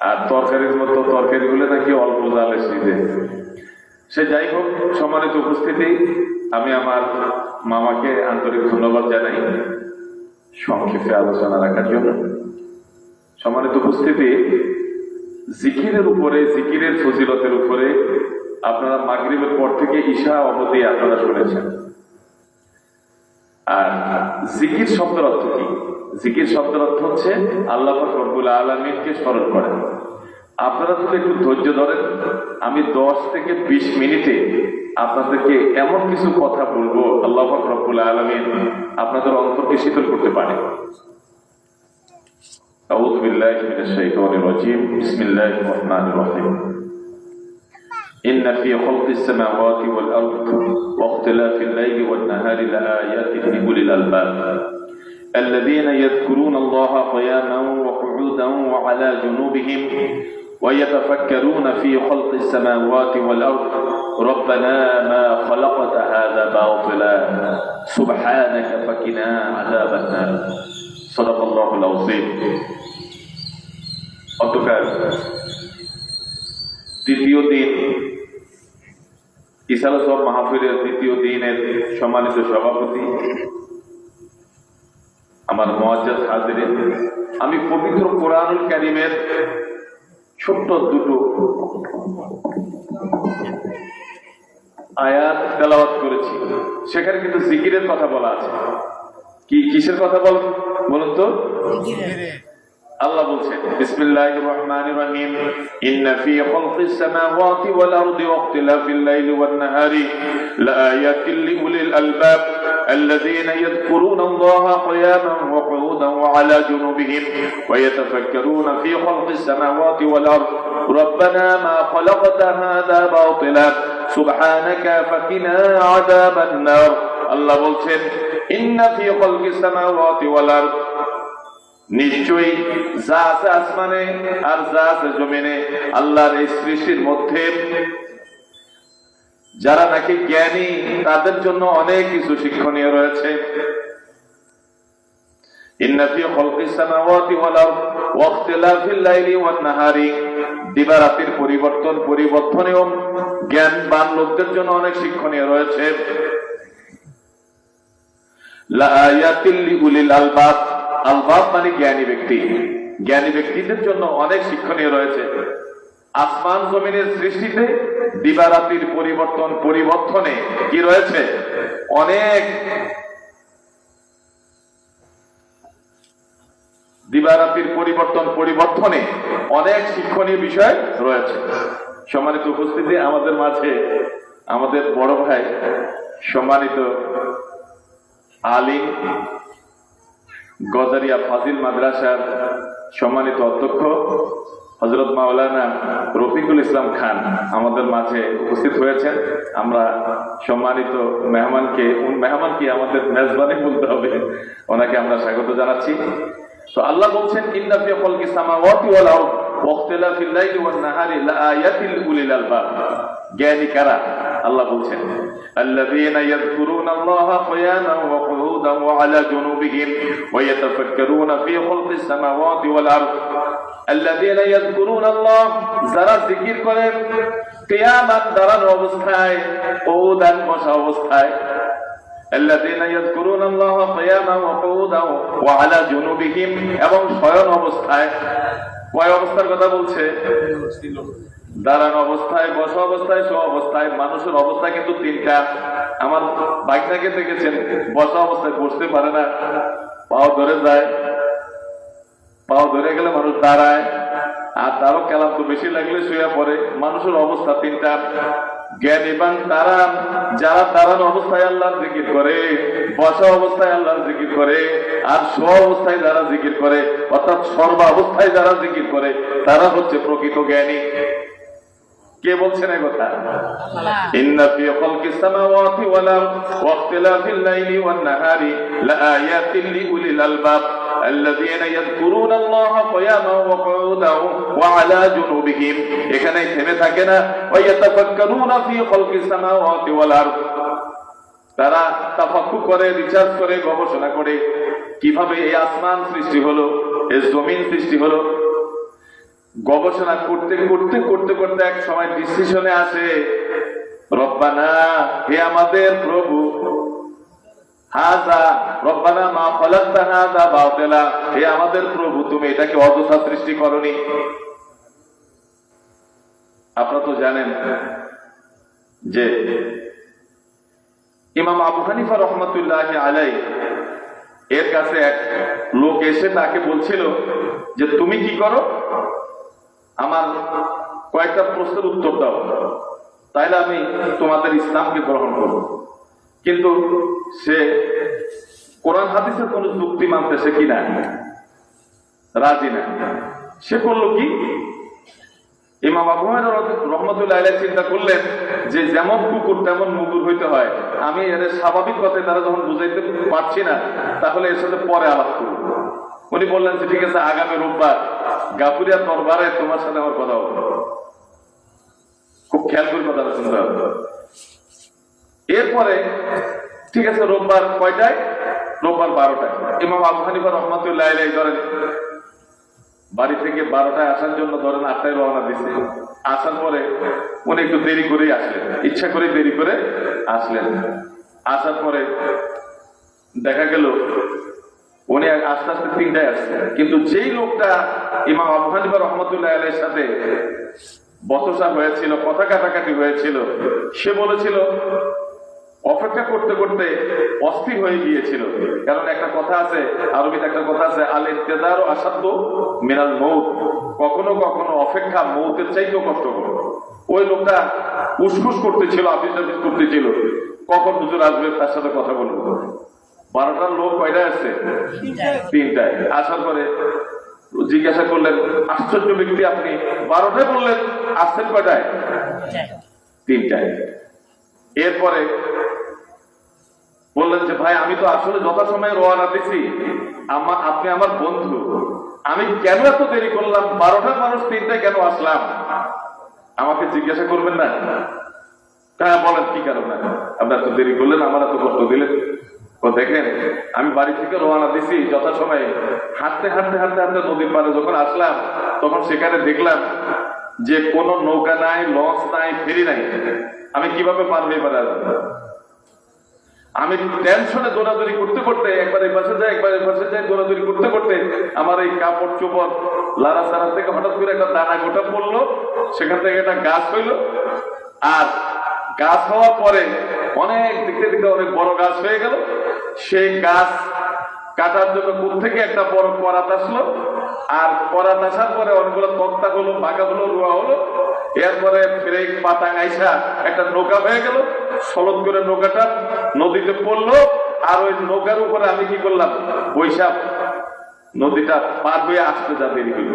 আর তরকারির মতো তরকারি গুলো নাকি অল্প জালে সিজে। সে যাই হোক, সম্মানিত উপস্থিতি, আমি আমার মামাকে আন্তরিক ধন্যবাদ জানাই সংক্ষেপে আলোচনা রাখার জন্য। সম্মানিত উপস্থিতি, জিকিরের উপরে, জিকিরের ফজিলতের উপরে আপনারা মাগরিবের পর থেকে ঈশা অবধি আপনারা শুনেছেন। আর জিকির শব্দের অর্থ কি? জিকির শব্দের অর্থ হচ্ছে আল্লাহ পাক রব্বুল আলামিনকে স্মরণ করেন। আপনারা যদি একটু ধৈর্য ধরেন, আমি 10 থেকে 20 মিনিটে আপনাদেরকে এমন কিছু কথা বলবো আল্লাহ পাক রব্বুল আলামিন আপনাদের অন্তরকে শীতল করতে পারে। আউযু বিল্লাহি মিনাশ শাইতানির রাজীম। বিসমিল্লাহির রহমানির রহিম। ইন্না ফী খালকিস সামাওয়াতি ওয়াল আরদি ওয়া ইখতিলাফিল লাইলি ওয়ান নাহারি লাআয়াতিন লিউলিল আলবাব الذين يذكرون الله قياما وقعودا وعلى جنوبهم ويتفكرون في خلق السماوات والأرض ربنا ما خلقت هذا باطلا سبحانك فقنا عذاب النار صدق الله العظيم। অতঃপর দ্বিতীয় দিন ইসালা সব মাহফিলের দ্বিতীয় দিনের সম্মানিত সভাপতি আমার মুআজ্জাজ হাজিরিন, আমি পবিত্র কোরআনুল কারীমের ছোট্ট দুটো আয়াত তেলাওয়াত করেছি। সেখানে কিন্তু জিকিরের কথা বলা আছে। কিসের কথা বলুন তো? আল্লাহ বলছেন বিসমিল্লাহির রহমানির রহিম ইন্না ফী খালকিস সামাওয়াতি ওয়াল আরদি ওয়া ইখতিলাফিল লাইলি ওয়ান নাহারি লাআয়াতিন লিউলিল আলবাব الذين يذكرون الله قياما وقعودا وعلى جنوبهم ويتفكرون في خلق السماوات والأرض ربنا ما خلقت هذا باطلا سبحانك فقنا عذاب النار الله বলছেন ইন্না ফী খালকিস সামাওয়াতি ওয়াল আরদ, নিশ্চয়ই যা আছে আসমানে আর যা আছে জমিনে আল্লাহর এই সৃষ্টির মধ্যে যারা নাকি জ্ঞানী তাদের জন্য অনেক কিছু শিক্ষণীয় রয়েছে। ইন্না ফী খালকিস সামাওয়াতি ওয়াল আরদ ওয়া ইখতিলাফিল লাইলি ওয়ান নাহারি, দিবারাতের পরিবর্তনেও জ্ঞানবান লোকদের জন্য অনেক শিক্ষণীয় রয়েছে। লাআয়াতিল লিউলিল আলবাব, আলবাব মানে জ্ঞানী ব্যক্তি, জ্ঞানী ব্যক্তিদের জন্য অনেক শিক্ষণীয় রয়েছে। আসমান জমিনের সৃষ্টিতে দিবারাতির পরিবর্তনে কি রয়েছে? অনেক দিবারাতির পরিবর্তনে অনেক শিক্ষণীয় বিষয় রয়েছে। সম্মানিত উপস্থিতি, আমাদের মাঝে আমাদের বড় ভাই সম্মানিত আলিম গজারিয়া ফাজিল মাদ্রাসার সম্মানিত অধ্যক্ষ হযরত মাওলানা রফিকুল ইসলাম খান আমাদের মাঝে উপস্থিত হয়েছেন। আমরা সম্মানিত মেহমানকে আমাদের মেজবানি বলতে হবে, ওনাকে আমরা স্বাগত জানাচ্ছি। তো আল্লাহ বলছেন ইন্না ফী খালকিস সামাওয়াতি ওয়াল আরদ ওয়া ইখতিলাফিল লাইলি ওয়ান নাহারি লাআয়াতিন লিউলিল আলবাব, জ্ঞানী কারা? আল্লাহ বলছেন الذين يذكرون الله قياما وقعودا وعلى جنوبهم ويتفكرون في خلق السماوات والأرض الذين يذكرون الله, যারা জিকির করেন কিয়ামান দাঁড়ানো অবস্থায়, কউদান বসা অবস্থায়। الذين يذكرون الله قياما وقعودا وعلى جنوبهم, এবং শয়ন অবস্থায়। কয় অবস্থার কথা বলছে? দাঁড়ানো অবস্থায়, বসা অবস্থায়, শোয়া অবস্থায়। মানুষের অবস্থা কিন্তু তিনটা। আমার বাইকটাকে দেখেছেন, বসা অবস্থায় বসতে পারে না, পাও ধরে যায়, পাও ধরে গেলে মানুষ দাঁড়ায়, আর তারও ক্লান্ত বেশি লাগলে শুয়ে পড়ে। মানুষের অবস্থা তিনটা। জ্ঞানীবান তারা যারা দাঁড়ানো অবস্থায় আল্লাহর জিকির করে, বসা অবস্থায় আল্লাহর জিকির করে, আর শোয়া অবস্থায় যারা জিকির করে, অর্থাৎ সর্বা অবস্থায় যারা জিকির করে, তারা হচ্ছে প্রকৃত জ্ঞানী। কে বলছেন এই কথা? ইন্না ফী খালকিস সামাওয়াতি ওয়াল আরদি ওয়া ইখতিলাফিল লাইলি ওয়ান নাহারি লাআয়াতিন লিউলিল আলবাব আল্লাযীনা ইয়াযকুরুনা আল্লাহা কিয়ামান ওয়া কুউদান ওয়া আলা জুনুবিহিম। এখানে থেমে থাকে না, ওয়া ইয়াতাফাক্কারুনা ফী খালকিস সামাওয়াতি ওয়াল আরদ, তারা তাফাক্কুর করে, রিসার্চ করে, গবেষণা করে কিভাবে এই আসমান সৃষ্টি হলো, এই জমিন সৃষ্টি হলো। গবেষণা করতে এক সময় ডিসিশনে আসে, রব্বানা, হে আমাদের প্রভু, হাযা রব্বানা মা খালাকতা হাযা বাতিলা, হে আমাদের প্রভু, তুমি এটাকে অযথা সৃষ্টি করনি। আপনারা তো জানেন যে ইমাম আবু হানিফা রাহমাতুল্লাহি আলাইহি এর কাছে এক লোক এসে তাকে বলছিল যে তুমি কি করো, আমার কয়েকটা প্রশ্নের উত্তর দাও। তাইলে আমি তোমাদের ইসলামকে গ্রহণ করব। কিন্তু সে কোরআন হাদিসের কোন যুক্তি মানতে সে কিনা রাজি না। সে করলো কি, ইমাম আবু হানিফা রহমতুল্লাহ আলাইহি চিন্তা করলেন যে যেমন কুকুর তেমন মুগুর হইতে হয়, আমি এর স্বাভাবিক কথায় তারা যখন বুঝাইতে পারছি না তাহলে এর সাথে পরে আলাপ করব। উনি বললেন যে ঠিক আছে, আগামী রোববার গাফুরিয়া দরবারে তোমার সাথে আমার কথা হবে। খুব খেয়াল করে কথাটা শুনতে হবে। এরপরে ঠিক আছে, রোববার কয়টায়? রোববার 12টায়। ইমাম আবু হানিফা রহমতুল্লাহ আলাইহি ধরেন বাড়ি থেকে 12টায় আসার জন্য ধরেন 8টায় রওনা দিচ্ছে। আসার পরে উনি একটু দেরি করেই আসলেন, ইচ্ছা করে দেরি করে আসলেন। আসার পরে দেখা গেল উনি আস্তে আস্তে 3টায় আসছেন। কিন্তু যেই লোকটা ইমাম আবু হানিফা রহমতুল্লাহ আলাইহির সাথে বচসা হয়েছিল, কথা কাটাকাটি হয়েছিল, সে বলেছিল, অপেক্ষা করতে করতে অস্থির হয়ে গিয়েছিল। কারণ একটা কথা আছে, আরবিতে একটা কথা আছে, আল ইন্তেজারু আসাদ্দু মিনাল মউত, কখনো কখনো অপেক্ষা মউতের চাইতেও কষ্টকর। ওই লোকটা উসখুস করতেছিল, আপিস করতেছিল, কখন হুজুর আসবে তার সাথে কথা বলবো। 12টার লোক কয়টায় আসছে? 3টায়। আসার পরে জিজ্ঞাসা করলেন, আশ্চর্য ব্যক্তি আপনি 12টায় বললেন, আসছেন কয়টায়? 3টায়। এরপরে বললেন যে ভাই আমি তো আসলে যথাসময়ে রওনা দিছি, আপনি আমার বন্ধু, আমি কেন এত দেরি করলাম? 12টার মানুষ 3টায় কেন আসলাম? আমাকে জিজ্ঞাসা করবেন না? হ্যাঁ বলেন কি কারণে আপনি এত দেরি করলেন, আমার এত কষ্ট দিলেন? ও দেখেন, আমি বাড়ি থেকে রওনা দিছি যথাসময়ে, হাঁটতে হাঁটতে হাঁটতে হাঁটতে নদীর পাড়ে যখন আসলাম তখন সেখানে দেখলাম যে কোনো নৌকা নাই, লঞ্চ নাই, ফেরি নাই। আমি কিভাবে পারবো এবারে আসবো? আমি টেনশনে দৌড়াদৌড়ি করতে করতে একবার এই পাশে যাই একবার এই পাশে যাই, দৌড়াদৌড়ি করতে করতে আমার এই কাপড় চোপড় লাড়া সারা থেকে হঠাৎ করে একটা দানা গোটা পড়লো, সেখান থেকে একটা গাছ হইলো। আর গাছ হওয়ার পরে অনেক দেখতে দেখতে অনেক বড় গাছ হয়ে গেল। সেই গাছ কাটার জন্য কোত্থেকে একটা বড় করাত আসলো, আর করাত আসার পরে অনেকগুলো তক্তা হলো, বাঁকা হলো, রোয়া হলো। এরপরে ফ্রেক পাতা আইসা একটা নৌকা হয়ে গেল। সলদ করে নৌকাটা নদীতে পড়লো, আর ওই নৌকার উপরে আমি কি করলাম, বৈশাখ নদীটা পার হয়ে আসতে যা দেরি হইল।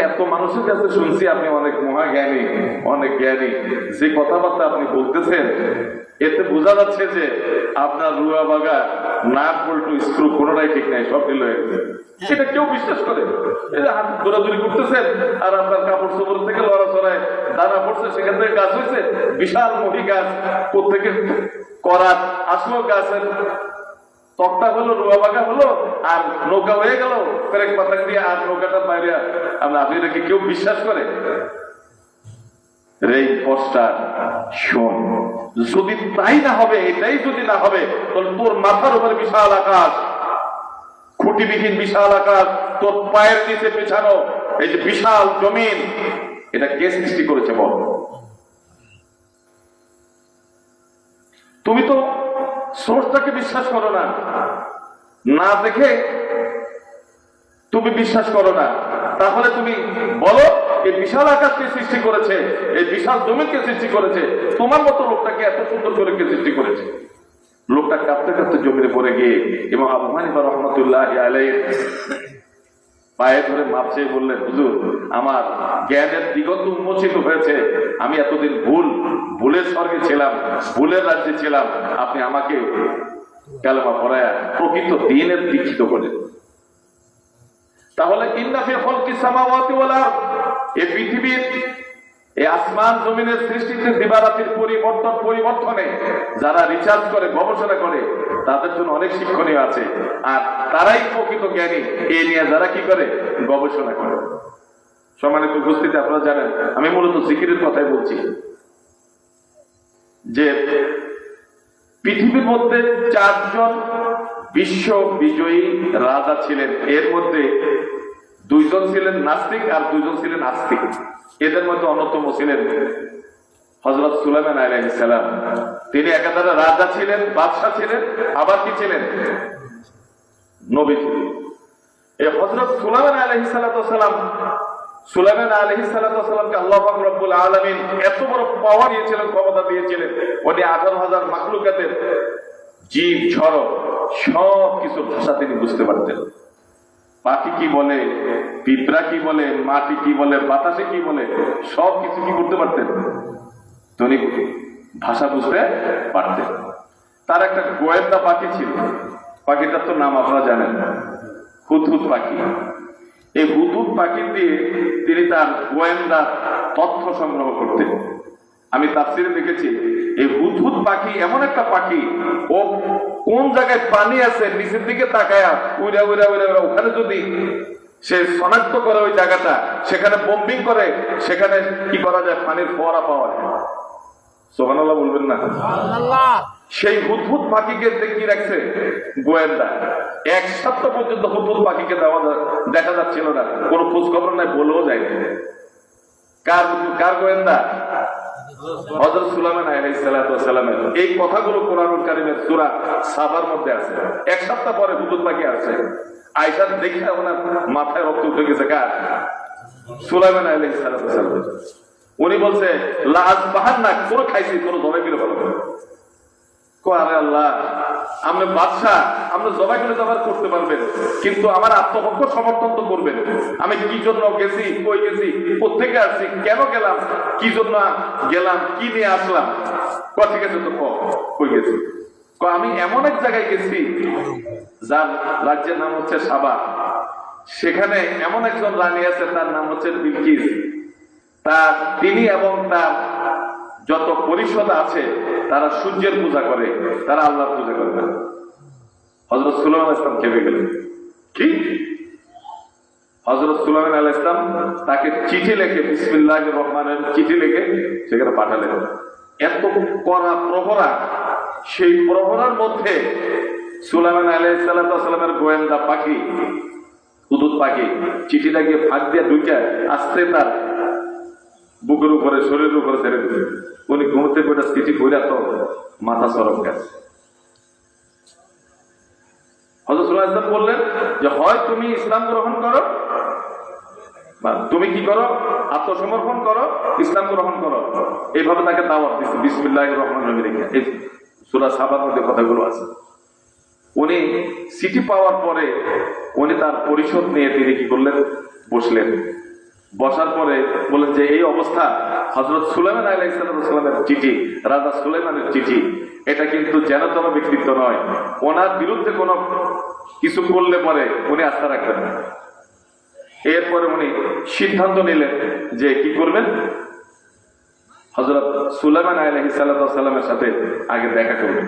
এত মানুষের কাছে শুনছি আপনি অনেক মহাজ্ঞানী, অনেক জ্ঞানী, যে কথাবার্তা আপনি বলতেছেন এতে বোঝা যাচ্ছে যে আপনার রুয়া বাগা, নাট বল্টু, স্ক্রু কোনোটাই ঠিক নাই, সব ঢিল হয়ে গেছে। সেটা কেউ বিশ্বাস করে? এই যে হাত দৌড়াদৌড়ি করতেছেন আর আপনার কাপড় চোপড় থেকে লড়া চড়ায় দানা পড়ছে, সেখান থেকে গাছ হয়েছে, বিশাল মহি গাছ কোত্থেকে করার আসলো, গাছের তক্তা হলো, রুয়া বাগা হলো, আর নৌকা হয়ে গেল ফেরেক পাতা দিয়ে, আর নৌকাটা বাইরে। আপনি এটাকে কেউ বিশ্বাস করে? রে পোস্টার শোন, যদি তাই না হবে, এটাই যদি না হবে, তাহলে তোর মাথার উপরে বিশাল আকাশ, খুঁটিবিহীন বিশাল আকাশ, তোর পায়ের নিচে পেছানো এই যে বিশাল জমিন, এটা কে সৃষ্টি করেছে বল? তুমি তো সোর্সটাকে বিশ্বাস করো না, না দেখে তুমি বিশ্বাস করো না। তাহলে তুমি বলো এই বিশাল আকাশকে সৃষ্টি করেছে, এই বিশাল জমিনকে সৃষ্টি করেছে, তোমার মতো লোকটাকে এত সুন্দর করে কে সৃষ্টি করেছে? লোকটা কাঁপতে কাঁপতে জমিনে পড়ে গিয়ে এবং আবু হানিফা রহমতুল্লাহ আলাইহি পায়ে ধরে মাপ চেয়ে বললেন, হুজুর আমার জ্ঞানের দিগন্ত উন্মোচিত হয়েছে, আমি এতদিন ভুলের স্বর্গে ছিলাম, ভুলের রাজ্যে ছিলাম, আপনি আমাকে কালেমা পড়ায়া প্রকৃত দ্বীনের দীক্ষিত করেন। তাহলে ইন্না ফি খালকিস সামাওয়াতি ওয়াল আরদ, এই পৃথিবীর এই আসমান জমিনের সৃষ্টিতে দিবারাত্রির পরিবর্তনে যারা রিসার্চ করে, গবেষণা করে, তাদের জন্য অনেক শিক্ষণীয় আছে। আর তারাই প্রকৃত জ্ঞানী, এই নিয়ে যারা কি করে, গবেষণা করে। সম্মানিত উপস্থিতি, আপনারা জানেন আমি মূলত জিকিরের কথাই বলছি। যে পৃথিবীর মধ্যে 4 জন বিশ্ব বিজয়ী রাজা ছিলেন, এর মধ্যে 2 জন ছিলেন নাস্তিক আর 2 জন ছিলেন আস্তিক। এদের মধ্যে অন্যতম ছিলেন হযরত সুলাইমান আলাইহিস সালাম। তিনি একাধারে রাজা ছিলেন, বাদশা ছিলেন, আবার কি ছিলেন, নবী ছিলেন। এই হযরত সুলাইমান আলাইহিস সালাম সুলাইমান আলাইহিস সালামকে আল্লাহ পাক রব্বুল আলামিন এত বড় পাওয়ার দিয়েছিলেন, ক্ষমতা দিয়েছিলেন, উনি 18,000 মাখলুকাতের জীব ঝড় সব কিছুর ভাষা তিনি বুঝতে পারতেন। পাখি কি বলে, পিঁপড়া কি বলে, মাটি কি বলে, বাতাসে কি বলে, সব কিছু কি করতে পারতেন, তিনি ভাষা বুঝতে পারতেন। তার একটা গোয়েন্দা পাখি ছিল, পাখিটার তো নাম আপনারা জানেন, হুদহুদ পাখি। এই হুদহুদ পাখি দিয়ে তিনি তার গোয়েন্দা তথ্য সংগ্রহ করতেন। আমি তাফসীরে দেখেছি এই হুদহুদ পাখি এমন একটা পাখি, ও কোন জায়গায় পানি আছে নিচের দিকে তাকায়া উড়া উড়া উড়া উড়া ওখানে যদি সে শনাক্ত করে ওই জায়গাটা, সেখানে বোম্বিং করে, সেখানে কি করা যায়, পানির ফোয়ারা পাওয়া যায়। সুবহানাল্লাহ বলবেন না? সেই হুদহুদ পাখিকে কি রাখছে গোয়েন্দা। এক সপ্তাহ পর্যন্ত হুদহুদ পাখিকে দেখা যাচ্ছিল না, কোনো খোঁজ খবর নাই, বলেও যায় না। কার গোয়েন্দা? হযরত সুলাইমান আলাইহিস সালামের। এই কথাগুলো কোরআনুল কারীমের সূরা সাবার মধ্যে আছে। এক সপ্তাহ পরে হুদহুদ পাখি আসছে, আয়েশা দেখে ওনার মাথায় রক্ত উঠে গেছে। কার? সুলাইমান আলাইহিস সালাম। উনি বলছে লা আসবাহান্না, পুরো খাইছি, পুরো জবাই করে ভালো করে। আরে আল্লাহ, আপনি বাদশাহ, আপনি জবাই করে জবাই করতে পারবেন, কিন্তু আমার আত্মপক্ষ সমর্থন তো করবেন। আমি কি জন্য গেছি, কই গেছি, কোথেকে আসছি, কেন গেলাম, কি জন্য গেলাম, কি নিয়ে আসলাম। ঠিক আছে, তো কই গেছি? আমি এমন এক জায়গায় গেছি যার রাজ্যের নাম হচ্ছে সাবা। সেখানে এমন একজন রানী আছে, তার নাম হচ্ছে বিলকিস। তিনি এবং তার যত পরিষদ আছে তারা সূর্যের পূজা করে, তারা আল্লাহর পূজা করে না। হযরত সুলাইমান আলাইহিস সালাম খেপে গেলেন। কি? হযরত সুলাইমান আলাইহিস সালাম তাকে চিঠি লিখে, বিসমিল্লাহির রহমানির রহিম চিঠি লিখে সেখানে পাঠালেন। এত কড়া প্রহরা, সেই প্রহরার মধ্যে সুলাইমান আলাইহিস সালামের গোয়েন্দা পাখি হুদহুদ পাখি চিঠিটা গিয়ে ফাঁক দিয়ে ঢুকে আস্তে তার বুকের উপরে, শরীরের উপরে ছেড়ে দিল। উনি ঘুমতে করে চিঠি পড়া তো মাথা সরম গেছে। হযরত সুলাইমান আলাইহিস সালাম বললেন যে হয় তুমি ইসলাম গ্রহণ করো, বা তুমি কি করো, আত্মসমর্পণ করো, ইসলাম গ্রহণ করো। এইভাবে তাকে দাওয়াত দিচ্ছে বিসমিল্লাহির রহমানির রহিম। এই সূরা সাবার মধ্যে কথাগুলো আছে। উনি চিঠি পাওয়ার পরে উনি তার পরিষদ নিয়ে তিনি কি করলেন, বসলেন। বসার পরে বলেন যে এই অবস্থা, হযরত সুলাইমান আলাইহিস সালামের চিঠি, রাজা সুলাইমানের চিঠি, এটা কিন্তু যেনতেন ব্যক্তিত্ব নয়। ওনার বিরুদ্ধে কোনো কিছু করলে পরে উনি আস্থা রাখবেন না। এরপরে উনি সিদ্ধান্ত নিলেন যে কি করবেন, হযরত সুলাইমান আলাইহিস সালামের সাথে আগে দেখা করবেন।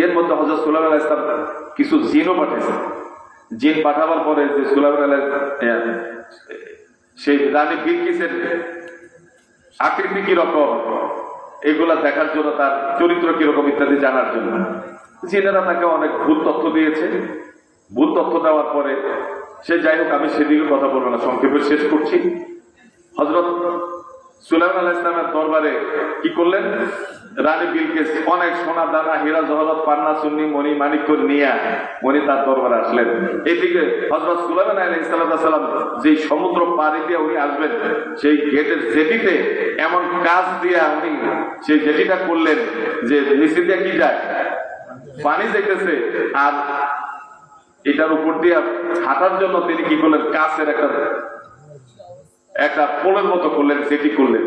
এর মধ্যে হযরত সুলাইমান আলাইহিস সালাম কিছু জিনও পাঠিয়েছেন। জিন পাঠাবার পরে যে সুলাইমান আলাইহিস সেই রানী বিলকিসের আকৃতি কিরকম, এগুলা দেখার জন্য, তার চরিত্র কিরকম ইত্যাদি জানার জন্য জিনেরা তাকে অনেক ভুল তথ্য দিয়েছে। ভুল তথ্য দেওয়ার পরে সে, যাই হোক, আমি সেদিকে কথা বলবো না, সংক্ষেপে শেষ করছি। হযরত সুলাইমান আলাইহিস সালামের দরবারে কি করলেন, রানী বিলকিস অনেক সোনা দানা, হীরা জহরত, পান্না সুন্নি, মণি মাণিক্য নিয়ে উনি তার দরবারে আসলেন। এদিকে হযরত সুলাইমান আলাইহিস সালাম যেই সমুদ্র পাড়ি দিয়ে উনি আসবেন, সেই গেটের জেটিতে এমন কাজ দিয়ে উনি সেই জেটিটা করলেন যে নিচে দিয়ে কি যায়, পানি যেতেছে, আর এটার উপর দিয়ে হাঁটার জন্য তিনি কি করলেন, কাছের একটা পোলের মতো করলেন, সেটি করলেন।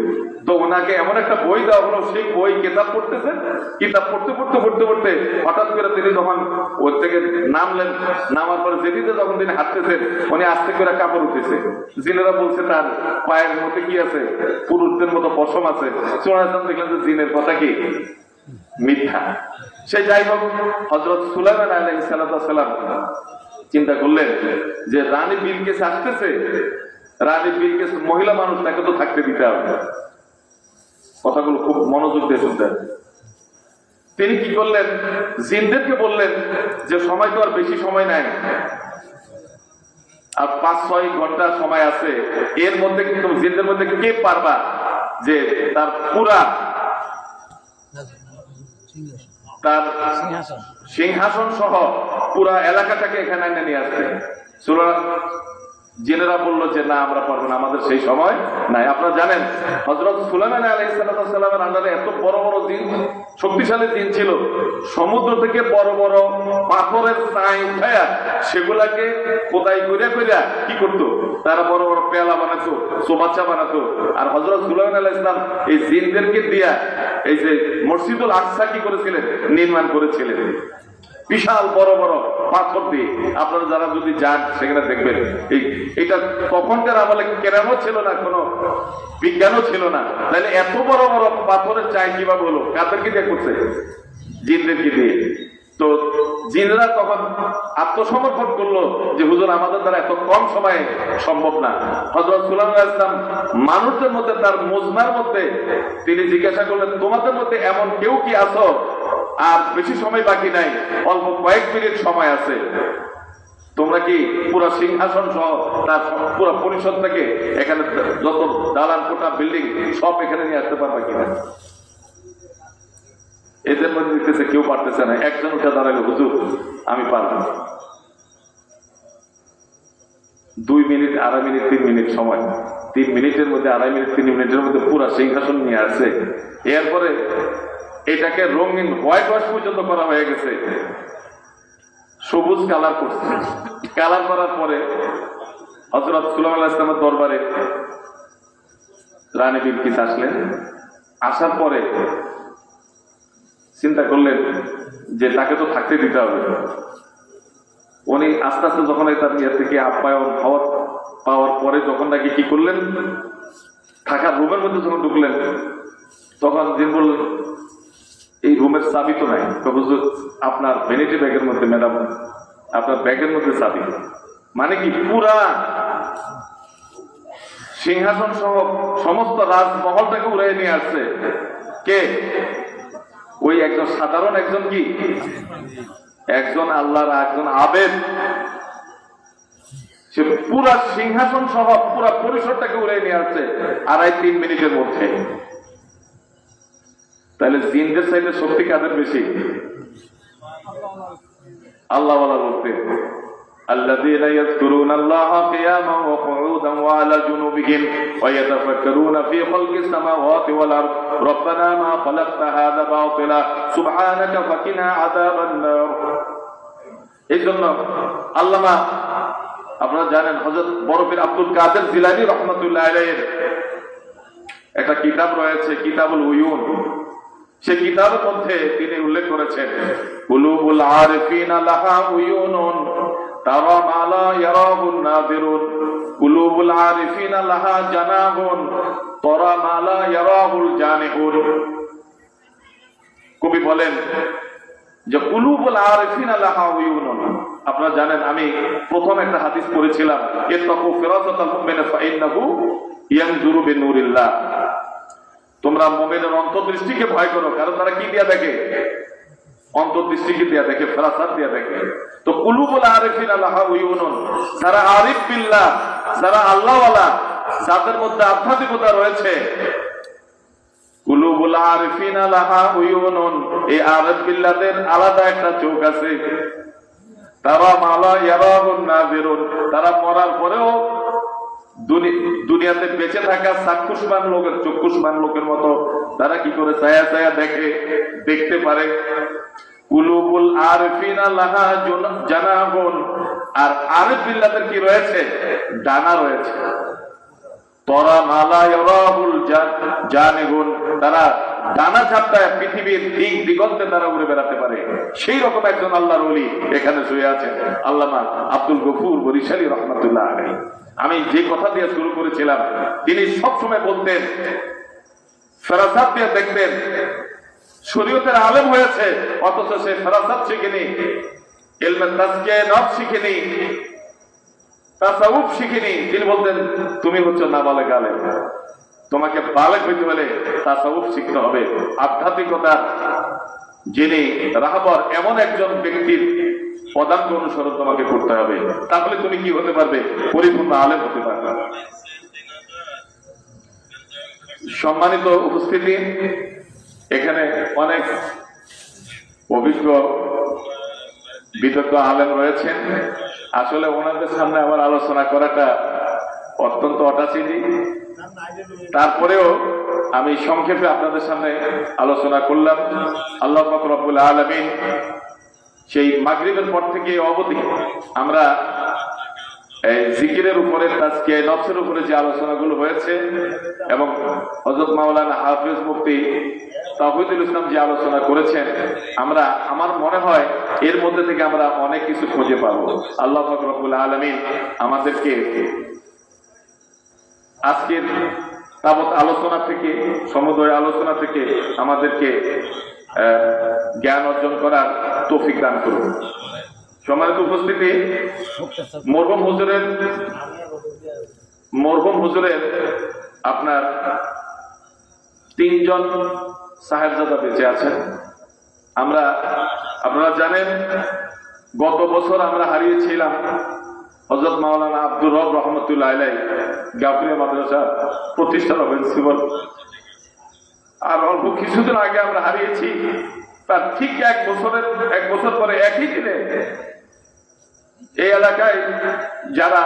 তো ওনাকে এমন একটা বই দেওয়া হলো, সেই বই কিতাব পড়তেছেন। কিতাব পড়তে পড়তে পড়তে পড়তে হঠাৎ করে তিনি যখন ওর থেকে নামলেন, নামার পরে যেদিতে যখন তিনি হাঁটতেছেন, উনি আস্তে করে কাপড় উঠেছে। জিনেরা বলছে তার পায়ের মধ্যে কি আছে, পুরুষদের মতো পশম আছে। সুলাইমান দেখলেন যে জিনের কথা কি মিথ্যা। সে যাই হোক, হযরত সুলাইমান আলাইহিস সালাম চিন্তা করলেন যে রানী বিলকিস আসতেছে, রানী বিলকিস মহিলা মানুষ, তাকে তো থাকতে দিতে হবে। কথাগুলো খুব মনোযোগ দিয়ে শুনতেন। তিনি কি করলেন, জিনদেরকে বললেন যে সময় তো আর বেশি সময় নাই, আর 5-6 ঘন্টা সময় আছে। এর মধ্যে কিন্তু জিনদের মধ্যে কে পারবা যে তার পুরা তার সিংহাসন সহ পুরা এলাকাটাকে এখানে এনে নিয়ে আসতে। জিনেরা বললো যে না আমরা পারবো না, আমাদের সেই সময় নাই। আপনারা জানেন হযরত সুলাইমান আলাইহিস সালামের আন্ডারে এত বড় বড় জিন, শক্তিশালী জিন ছিল, সমুদ্র থেকে বড় বড় পাথরের চাই উঠায়া সেগুলাকে খোদাই কইরা কইরা কি করতো, তারা বড় বড় পেয়ালা বানাতো, চৌবাচ্চা বানাতো। আর হযরত সুলাইমান আলাইহিস সালাম এই জিনদেরকে দিয়া এই যে মসজিদুল আকসা কি করেছিলেন, নির্মাণ করেছিলেন বিশাল বড় বড় পাথর দিয়ে। আপনারা যারা যদি যান সেখানে দেখবেন এটা তখনকার আমলে কেরামও ছিল না, কোনো বিজ্ঞানও ছিল না, তাহলে এত বড় বড় পাথরের চাই কিভাবে হলো? কাদেরকে দিয়ে করছে? জিনদেরকে দিয়ে। তো জিনরা তখন আত্মসমর্পণ করলো যে হুজুর আমাদের দ্বারা এত কম সময়ে সম্ভব না। হযরত সুলাইমান আলাইহিস সালাম মানুষদের মধ্যে তার মুজমার মধ্যে তিনি জিজ্ঞাসা করলেন তোমাদের মধ্যে এমন কেউ কি আছো আর বেশি সময় বাকি নাই, অল্প কয়েক মিনিট সময় আছে, তোমরা কি পুরো সিংহাসন সহ তার পুরো পরিষদ থেকে এখানে যত দালান কোঠা বিল্ডিং সব এখানে নিয়ে আসতে পারবে কিনা? এদের মধ্যে দিতেছে কেউ পারতেছে না। একজন উঠে দাঁড়ালো, হুজুর আমি পারবো। 2 মিনিট, 2.5 মিনিট, 3 মিনিট সময়, 3 মিনিটের মধ্যে 2.5 মিনিট 3 মিনিটের মধ্যে পুরো সিংহাসন নিয়ে আসছে। এরপরে এটাকে রঙিন হোয়াইট ওয়াশ পর্যন্ত করা হয়ে গেছে, সবুজ কালার করছে। কালার করার পরে হযরত সুলাইমান আলাইহিস সালামের দরবারে রানী বিলকিস আসলেন। আসার পরে চিন্তা করলেন যে তাকে তো থাকতে দিতে হবে। উনি আস্তে আস্তে যখন তার ইয়ে থেকে আপ্যায়ন পাওয়ার পরে যখন নাকি কি করলেন, থাকার রুমের মধ্যে যখন ঢুকলেন, তখন জিন বললেন এই রুমের চাবি তো নাই। হুজুর আপনার ভ্যানিটি ব্যাগের মধ্যে, ম্যাডাম আপনার ব্যাগের মধ্যে চাবি। মানে কি পুরা সিংহাসন সহ সমস্ত রাজমহলটাকে উড়াই নিয়ে আসছে কে? ওই একজন সাধারণ একজন কি, একজন আল্লাহর একজন আবেদ, সে পুরা সিংহাসন সহ পুরা পরিসরটাকে উড়াই নিয়ে আসছে 2.5-3 মিনিটের মধ্যে। তাহলে জিনদের চাইতে শক্তি কাদের বেশি? আল্লাহ ওয়ালা বলতে الذين يذكرون الله قياما وقعودا وعلى جنوبهم ويتفكرون في خلق السماوات والارض ربنا ما خلقت هذا باطلا سبحانك فقنا عذاب النار। এই জন্য আল্লামা আপনারা জানেন হযরত বরফির আব্দুল কাদের জিলানী রাহমাতুল্লাহ আলাইহির একটা কিতাব রয়েছে, কিতাবুল উয়ুন। সে কিতাবের মধ্যে তিনি উল্লেখ করেছেন কুলুবুল আরিফিনা লাহা উয়ুনুন তারা মা লা ইয়ারাহুন নাযিরুন, কুলুবুল আরিফিনা লাহা জানাহুন তারা মা লা ইয়ারাহুল জানিহুন। কবি বলেন যে কুলুবুল আরিফিনা লাহা উয়ুনুন। আপনারা জানেন আমি প্রথম একটা হাদিস পড়েছিলাম, ইত্তাকু ফিরাসাতাল মুমিন ফাইন্নাহু ইয়ানজুরু বিনুরিল্লাহ। তোমরা মুমিনের অন্তর্দৃষ্টিকে ভয় করো, কারণ তারা কি দিয়া দেখে? অন্তর্দৃষ্টিকে দিয়া দেখে, ফেরাসাত দিয়া দেখে। তো কুলুবুল আরিফিনা লাহা উয়ুনুন, যারা আরিফ বিল্লাহ, যারা আল্লাহ ওয়ালা, যাদের মধ্যে আধ্যাত্মিকতা রয়েছে, কুলুবুল আরিফিনা লাহা উয়ুনুন, এই আরিফ বিল্লাহদের আলাদা একটা চোখ আছে। তারা মালা ইয়ারাহুন নাযিরুন, তারা মরার পরেও দুনিয়াতে বেঁচে থাকা চাক্ষুষমান লোকের, চক্ষুষমান লোকের মতো তারা কি করে ছায়া ছায়া দেখে, দেখতে পারে। কুলুবুল আরিফিনা লাহা জানাহুন, আর আরিফ বিল্লাহদের কি রয়েছে? ডানা রয়েছে। তরা মালা ইয়ারাহুল জানিহুন, তারা ডানা ঝাপটায় পৃথিবীর দিক দিগন্তে তারা উড়ে বেড়াতে পারে। সেই রকম একজন আল্লাহর ওলি এখানে শুয়ে আছেন, আল্লামা আব্দুল গফুর বরিশালী রাহমাতুল্লাহ আলাইহি। আমি যে কথা দিয়ে শুরু করেছিলাম, তিনি সবসময় বলতেন, ফেরাসাত দিয়ে দেখতেন। শরীয়তের আলেম হয়েছে অথচ সে ফেরাসাত শিখেনি, ইলমে তাজকিয়া নফস শিখেনি, তাসাউফ শিখেনি। তিনি বলতেন তুমি হচ্ছে নাবালেগ আলেম, তোমাকে বালেগ হইতে হলে তাসাউফ শিখতে হবে। আধ্যাত্মিকতার যিনি রাহবর এমন একজন ব্যক্তির পদাঙ্ক অনুসরণ তোমাকে করতে হবে, তাহলে তুমি কি হতে পারবে? পরিপূর্ণ আলেম হতে পারবে। সম্মানিত উপস্থিতি, এখানে অনেক অভিজ্ঞ বিদগ্ধ আলেম রয়েছেন। আসলে ওনাদের সামনে আমার আলোচনা করাটা অত্যন্ত অটাচিনি, তারপরেও আমি সংক্ষেপে আপনাদের সামনে আলোচনা করলাম। আল্লাহ পাক রব্বুল আলামিন সেই মাগরিবের পর থেকে অবধি আমরা জিকিরের উপরে, তাজকিয়া নফসের উপরে যে আলোচনাগুলো হয়েছে এবং হযরত মাওলানা হাফিজ মুফতি তাওহীদুল ইসলাম যে আলোচনা করেছেন, আমার মনে হয় এর মধ্যে থেকে আমরা অনেক কিছু খুঁজে পাবো। আল্লাহ পাক রব্বুল আলামিন আমাদেরকে আজকের তাবৎ আলোচনা থেকে, সমুদয় আলোচনা থেকে আমাদেরকে জ্ঞান অর্জন করার তৌফিক দান করুন। সম্মানিত উপস্থিতি, মরহুম হুজুরের আপনার 3 জন সাহেবজাদা বেঁচে আছেন। আপনারা জানেন গত বছর আমরা হারিয়েছিলাম হযরত মাওলানা আব্দুর রব রহমতুল্লাহ আলাইহি, গাফরিয়া মাদ্রাসা প্রতিষ্ঠাতা প্রিন্সিপাল। আর অল্প কিছুদিন আগে আমরা হারিয়েছি তার ঠিক 1 বছর পরে একই দিনে এই এলাকায় যারা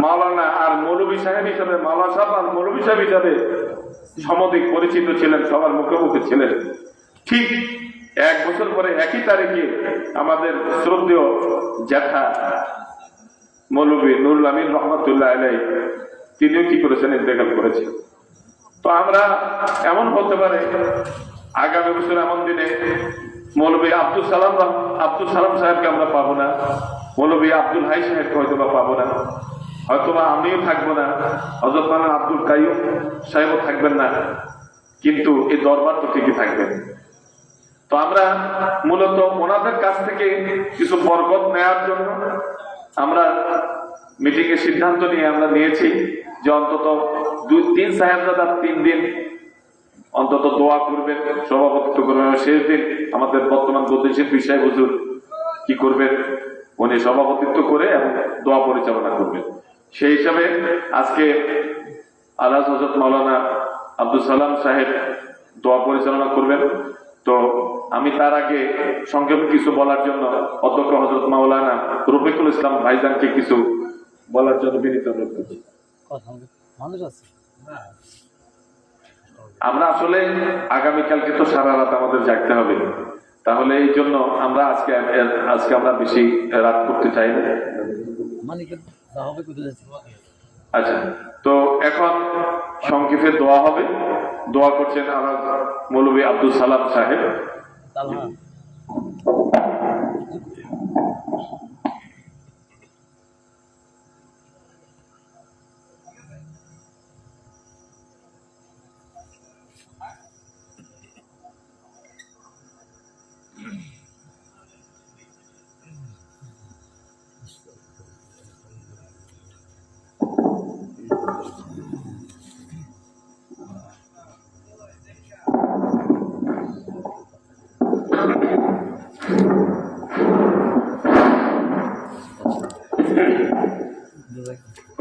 মাওলানা আর মৌলভী সাহেব হিসাবে, মাওলানা সাহেব আর মৌলভী সাহেব হিসাবে সমধিক পরিচিত ছিলেন, সবার মুখে মুখে ছিলেন, ঠিক 1 বছর পরে একই তারিখে আমাদের শ্রদ্ধেয় জ্যাঠা মৌলভী নুরুল আমিন রহমতুল্লাহ আলাইহি তিনিও কি করেছেন, ইন্তেকাল করেছেন। তো আমরা এমন হতে পারে আগামী বছর এমন দিনে মৌলভী আব্দুল সালাম সাহেবকে আমরা পাবো না, মৌলভী আব্দুল হাই সাহেবকে হয়তো বা পাবো না, হয়তোবা আমিও থাকবো না, হযরত মাওলানা আব্দুল কাইয়ুম সাহেবও থাকবেন না, কিন্তু এই দরবার তো ঠিকই থাকবেন। তো আমরা মূলত ওনাদের কাছ থেকে কিছু বরকত নেওয়ার জন্য আমরা মিটিং এর সিদ্ধান্ত নিয়েছি যে অন্তত 2-3 সাহেবজাদা 3 দিন অন্তত দোয়া করবেন, সভাপতিত্ব করবেন। শেষ দিন আমাদের বর্তমান গতিশীল বিষয় হুজুর কি করবেন, উনি সভাপতিত্ব করে এবং দোয়া পরিচালনা করবেন। সেই হিসাবে আজকে আলহাজ হযরত মাওলানা আব্দুল সালাম সাহেব দোয়া পরিচালনা করবেন। তো আমি তার আগে সংক্ষেপে কিছু বলার জন্য অধ্যক্ষ হযরত মাওলানা রফিকুল ইসলাম ভাইজানকে কিছু বলার জন্য বিনীত অনুরোধ করছি। আমরা আসলে আগামীকালকে তো সারা রাত আমাদের জাগতে হবে, তাহলে এই জন্য আমরা আজকে আমরা বেশি রাত করতে চাই না। আচ্ছা, তো এখন সংক্ষেপে দোয়া হবে। দোয়া করছেন আলহাজ মৌলভী আব্দুল সালাম সাহেব।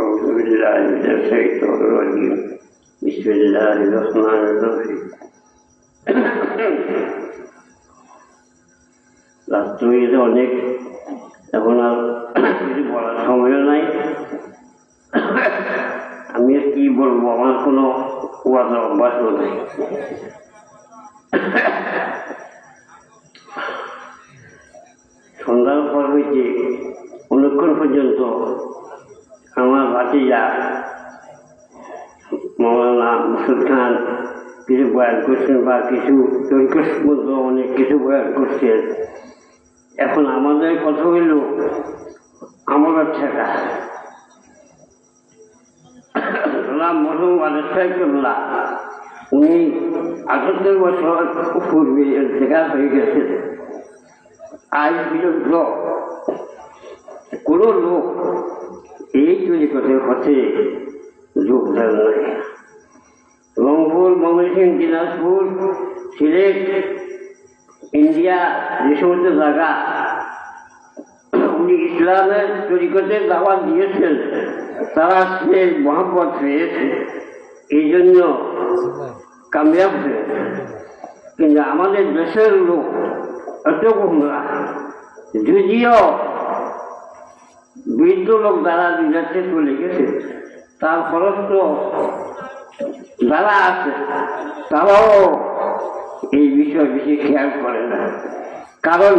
أعوذ بالله من الشيطان الرجيم بسم الله الرحمن الرحيم রাষ্ট্রীয় অনেক এখন আর কিছু বলার সময় নাই। আমি কি বলবো, আমার কোনো ওয়াজের অভ্যাসও নেই। সন্ধ্যার পর হইতে অনেকক্ষণ পর্যন্ত আমার ভাতিজা মাওলানা মুর্শিদ খান কিছু বয়ান করছেন বা কিছু তরিকত মধ্যে অনেক কিছু বয়ান করছেন। এখন আমাদের কথা হইল আমার ঠেকা মরহুম আদেশ সাহেবুল্লাহ, উনি ৭৮ বছর পূর্বে ইন্তেকাল হয়ে গেছেন। আজ পর্যন্ত কোনো লোক এই তরিকতের পথে যোগদান নাই। রংপুর, ময়মনসিংহ, দিনাজপুর, সিলেট, ইন্ডিয়া, যে সমস্ত জায়গা উনি ইসলামের তরিকতের দাওয়াত দিয়েছেন, তারা সে মহব্বত পেয়েছে, এই জন্য কামিয়াব হয়েছে। কিন্তু আমাদের দেশের লোক এত গুমরা, যদিও বৃদ্ধ লোক যারা বিদেশে চলে গেছে, তার খরচ তো যারা আছে তারাও এই বিষয় বেশি খেয়াল করে না। কারণ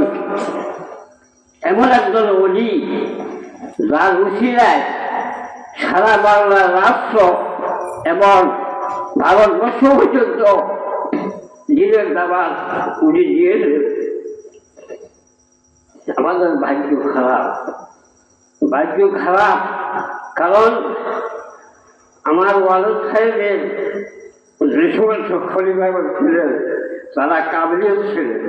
এমন একজন অলি যার উশিলায় সারা বাংলা রাষ্ট্র এবং ভারতবর্ষ পর্যন্ত দিনের দাবার উড়ে দিয়েছে। আমাদের ভাগ্য খারাপ, কারণ আমার ওয়ালদ সাহেবের যে সমস্ত খলিফা ছিলেন তারা কাবিলিয়ত ছিলেন,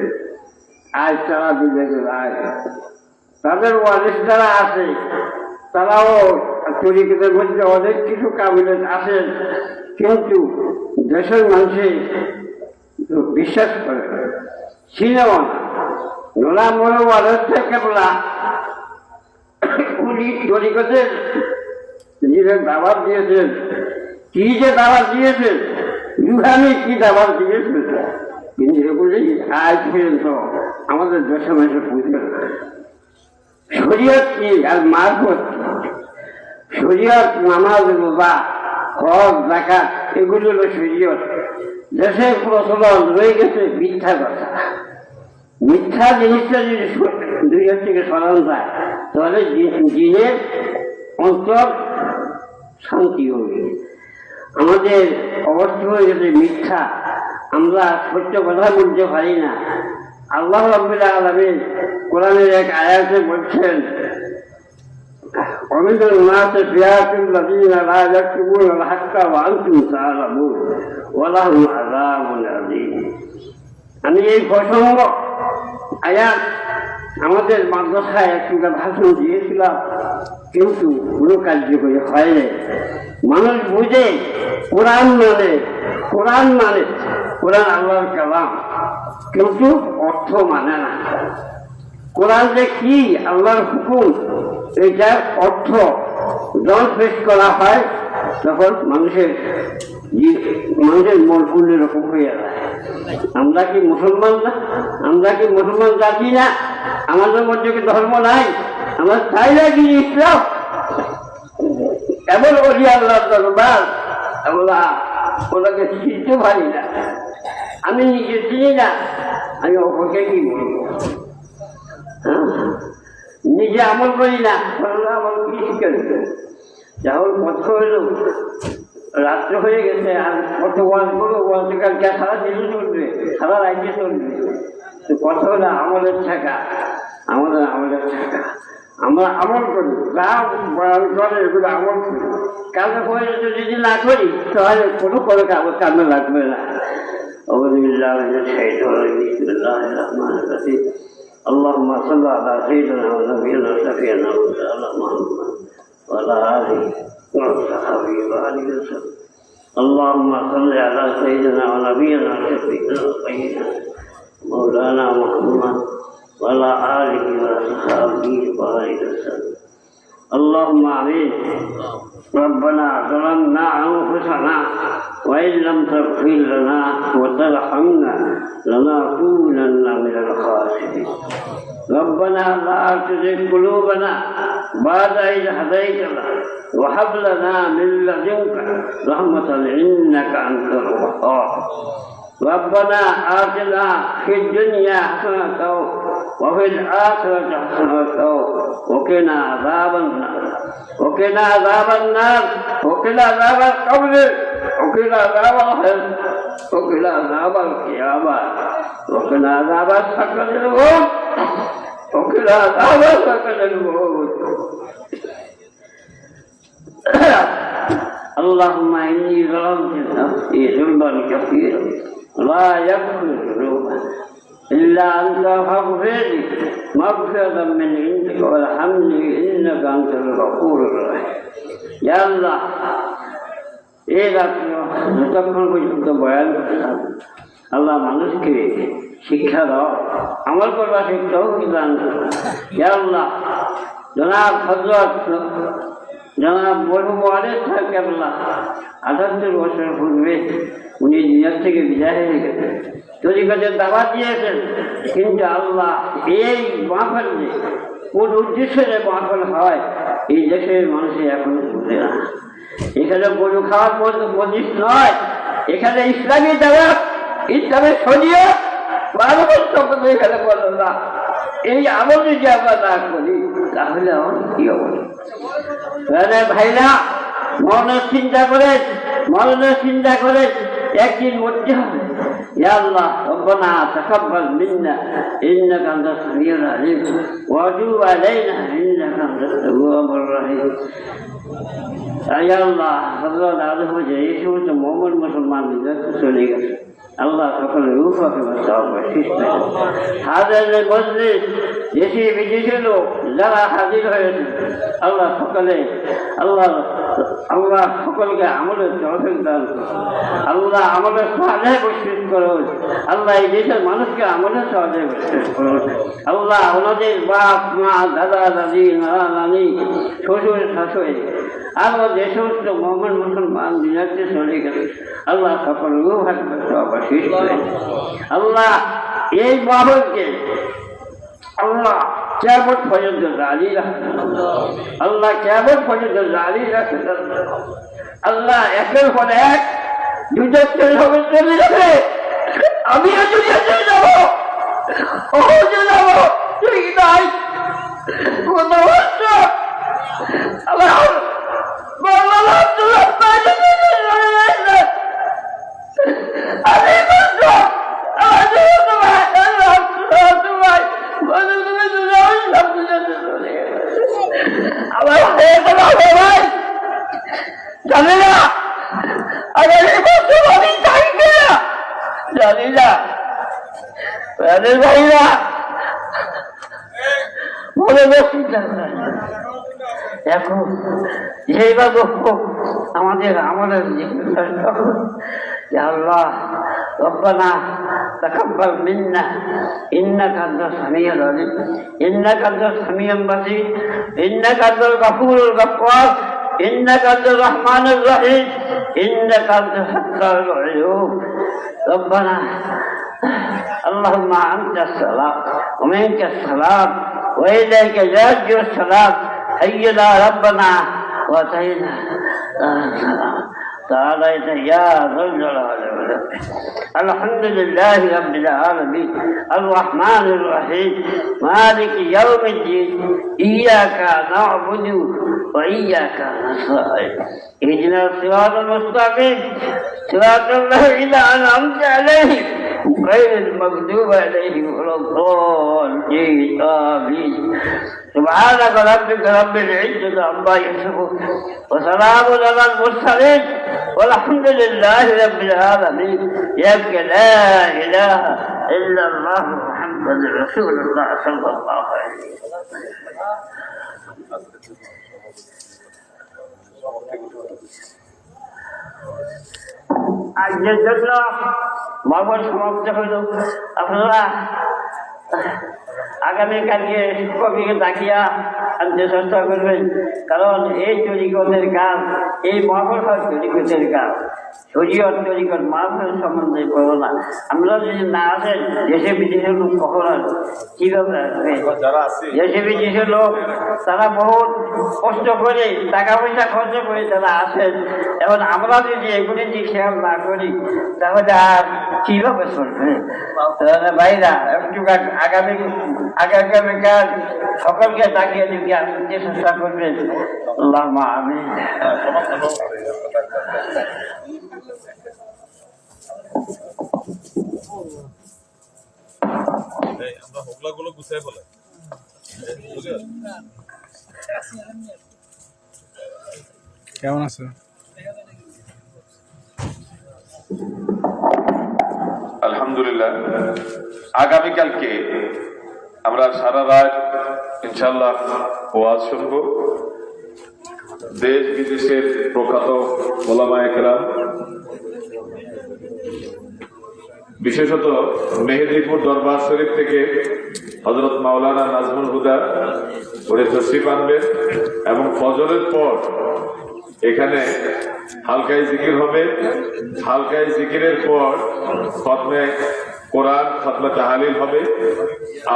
আজ তারা বিদেশে যায়। তাদের ওয়ারিস যারা আছে তারাও তরিকতের মধ্যে অনেক কিছু কাবিলিয়ত আছেন, কিন্তু দেশের মানুষে বিশ্বাস করে ছিলেও না। নোলা মনে ওয়ারিস কেবলা উনি তরিকতের নিজের দাবার দিয়েছেন। কি যে দাবার দিয়েছেন, রুহানি কি দাবার দিয়েছেন, কিন্তু এগুলি আজ পর্যন্ত আমাদের দেশে মানুষের বুঝবে না। শরীয়ত কি আর মারফত কি? শরীয়ত নামাজ, রোজা, হজ, যাকাত এগুলি হলো শরীয়ত। দেশের প্রচলন রয়ে গেছে মিথ্যা কথা। মিথ্যা জিনিসটা যদি দুনিয়া থেকে সরানো যায় তাহলে জিনের অন্তর শান্তি হবে। আমাদের অবস্থা হয়ে গেছে মিথ্যা, আমরা সত্য কথা বলতে পারি না। আল্লাহ রাব্বুল আলামিন কোরআনের এক আয়াতে বলছেন, ومن الناس رجال الذين لا يكتمون الحق وأنتم تعلمون ولهم عذاب عظيم। আমি এই প্রসঙ্গ আয়াত আমাদের মাদ্রাসায় একটা ভাষণ দিয়েছিলাম, কিন্তু কোনো কার্যকরী হয়নি। মানুষ বুঝে কোরআন আল্লাহর কালাম, কিন্তু অর্থ মানে না। কোরআন যে কি আল্লাহর হুকুম, এইটার অর্থ যখন পেশ করা হয় তখন মানুষের মন অন্যরকম হয়ে যায়। আমরা কি মুসলমান না? আমরা কি মুসলমান জাতি না? আমাদের মধ্যে কি ধর্ম নাই? আমরা চাই না কি ইসলাম? এমন বলি আল্লাহ দরবার, আমরা ওনাকে চিনতে পারি না। আমি নিজে চিনি না, আমি অপরকে কি বলবো? নিজে আমল করি না, আমল কি শিখে দেব? যখন পথ হইল রাত্র হয়ে গেছে, আর কত ওয়াজ করবো, ওয়াজ কালকে সারা দিনে চলবে, সারা রাজ্যে চলবে। তো কথা হলো আমলের টাকা, আমাদের আমলের টাকা। আমরা আমল করি, যা করে এগুলো আমল করি। কাজে পরে যদি না করি তাহলে কোনো কামে লাগবে না। اللهم صل على سيدنا ونبينا وشفيعنا مولانا محمد وعلى آله وصحبه وسلم. اللهم صل على سيدنا ونبينا وشفيعنا مولانا محمد وعلى آله وصحبه وسلم. اللهم آمين. ربنا ظلمنا أنفسنا وإن لم تغفر لنا وترحمنا لنكونن من الخاسرين. ربنا لا تزغ قلوبنا بعد إذ هديتنا وهب لنا من لدنك رحمة إنك أنت الوهاب. ربنا آتنا في الدنيا حسنة وفي الآخرة حسنة وقنا عذاب النار وقنا عذاب القبر وقنا عذاب الحشر وقنا عذاب القيامة وقنا عذاب سكرة الموت وقنا عذاب سكرة الموت. اللهم إني ظلمت نفسي ظلما كثيرا لا يغفر الذنوب إلا أنت فاغفر لي مغفرة من عندك وارحمني إنك أنت الغفور الرحيم. يا الله এই রাত্রে যতক্ষণ পর্যন্ত বয়ান করতাম, আল্লাহ মানুষকে শিক্ষা দাও, আমল করবার শিক্ষাও দান করো। ইয়া আল্লাহ জনাব হযরত জনাব বড় ওয়ারেস কেবলা ৭৮ বছর পূর্বে উনি দুনিয়া থেকে বিদায় হয়ে গেছেন। তরিকতের দাওয়াত দিয়েছেন, কিন্তু আল্লাহ এই মাহফিল যে কোন উদ্দেশ্যে যে মাহফিল হয় এই দেশের মানুষে এখন বুঝে না। এখানে গরু খাওয়ার পজিশ নয়, এখানে ইসলামী দাওয়াত, ইসলামের শরীয়ত এখানে বলো না। এই আমল যদি আমরা না করি তাহলে আমার কি অবস্থা? ভাইরা মরণের চিন্তা করে একদিন মরতে হবে। ইয়া আল্লাহ রব্বানা তাকাব্বাল মিন্না ইন্নাকা আনতাস সামিউল আলিম ওয়া তুব আলাইনা ইন্নাকা আনতাত তাওয়াবুর রহিম। ইয়া আল্লাহ হযরত আদম যে এই সমস্ত মুমিন মুসলমান চলে গেছে, আল্লাহ সকলের রূপকে হাজারের মজলিস দেশে বিদেশে লোক যারা হাজির হয়েছে, আল্লাহ সকলকে আমলের তৌফিক দান করুন। আল্লাহ আমলের সাহায্যে বশীর করুন। আল্লাহ এই দেশের মানুষকে আমলের সাহায্যে বশীর করুন। আল্লাহ ওনাদের বাপ মা দাদা দাদি নানা নানি শ্বশুর শাশুড়ি আরো যে সমস্ত মুমিন মুসলমান দুনিয়াতে চলে গেছে, আল্লাহ সকল রূহকে বশীর করেন। আল্লাহ এই মাহফিলকে আল্লাহ কিয়ামত পর্যন্ত জারি রাখেন। আল্লাহ কিয়ামত পর্যন্ত জারি রাখেন। আল্লাহ একের পর এক দুনিয়াতে চলে যাবে, আমিও দুনিয়াতে যাবো, তুই নাই কোন আল্লাহ জানি না ভাইরা মনে বেশি এখন যেভাবে আমাদের আমলের আল্লাহ রব্বানা তাকাব্বাল মিন্না ইন্নাকা আনতাস সামিউল আলিম ইন্নাকা আনতাস সামিউল বাসীর ইন্নাকা আনতাল গফুরুল গফফার ইন্নাকা আনতার রহমানুর রহিম ইন্নাকা আনতাস সাত্তারুল উয়ুব। রব্বানা اللهم أنت السلام ومنك السلام وإليك يرجع السلام حينا ربنا واتينا تعالى يا ذا الجلال والإكرام. الحمد لله رب العالمين الرحمن الرحيم مالك يوم الدين إياك نعبد وإياك نستعين اهدنا الصراط المستقيم صراط الذين أنعمت عليهم غير المغضوب عليهم ولا الضالين آمين. سبحانك ربك رب العزة عما يصفون وسلام على المرسلين والحمد لله رب العالمين. ياك لا إله إلا الله محمد رسول الله صلى الله عليه وسلم. আজকের জন্য মাহফিল সমাপ্ত হইল। আপনারা আগামীকালকে শিক্ষককে ডাকিয়া আনতে চেষ্টা করবেন, কারণ এই তরিকতের কাজ, এই মাহফিল হয় তরিকতের কাজ। শরীয়ত তরিকত মাহফিল সম্বন্ধে বলো না। আমরা যদি না আসেন, দেশে বিদেশের লোক কখন আসবে, কীভাবে আসবে? দেশে বিদেশের লোক তারা বহুত কষ্ট করে টাকা পয়সা খরচ করে তারা আসেন। এখন আমরা যদি এগুলি যে খেয়াল না করি তাহলে আর কীভাবে চলবে? তাহলে ভাইরা একটু আগামীকাল সকলকে ডাকিয়ে যদি আসতে চেষ্টা করবেন। আল্লাহুম্মা আমিন। আমরা হোগলাগুলো গুছিয়ে ফেলে কেমন আছে? আলহামদুলিল্লাহ। আগামীকালকে আমরা সারা রাত ইনশাল্লাহ ওয়াজ শুনবো। দেশ বিদেশের প্রখ্যাত ওলামায়ে কেরাম বিশেষত মেহেদিপুর দরবার শরীফ থেকে হযরত মাওলানা নাজমুল হুদা উনি তশরিফ আনবেন এবং ফজরের পর এখানে হালকাই জিকির হবে। হালকাই জিকিরের পর খতমে কোরআন, খতমে তাহলিল হবে।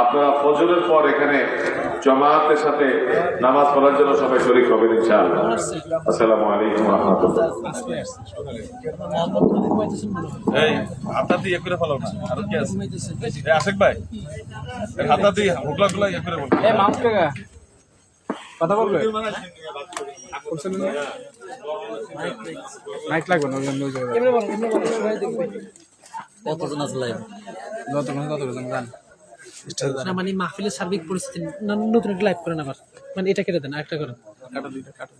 আপনারা ফজরের পর এখানে জামাতের সাথে নামাজ পড়ার জন্য সবাই শরীক হবেন ইনশাআল্লাহ। আসসালামু আলাইকুম ওয়া রাহমাতুল্লাহ। এই হাতা দিয়ে করে ফেলো না, আর কি আছে? এই আশেক ভাই, এই হাতা দিয়ে হুগলা গুলা ইয়ে করে বলবো। এই মাউন্ট কাকা কথা বলবে মাইক লাগবে না, ওই জায়গায় কতজন আছে লাইভ? যতজন গান না মানে মাহফিলের সার্বিক পরিস্থিতি নতুন একটা লাইভ করেন আবার, মানে এটা কেটে দেন, আরেকটা করেন। কাটা দুইটা কাটা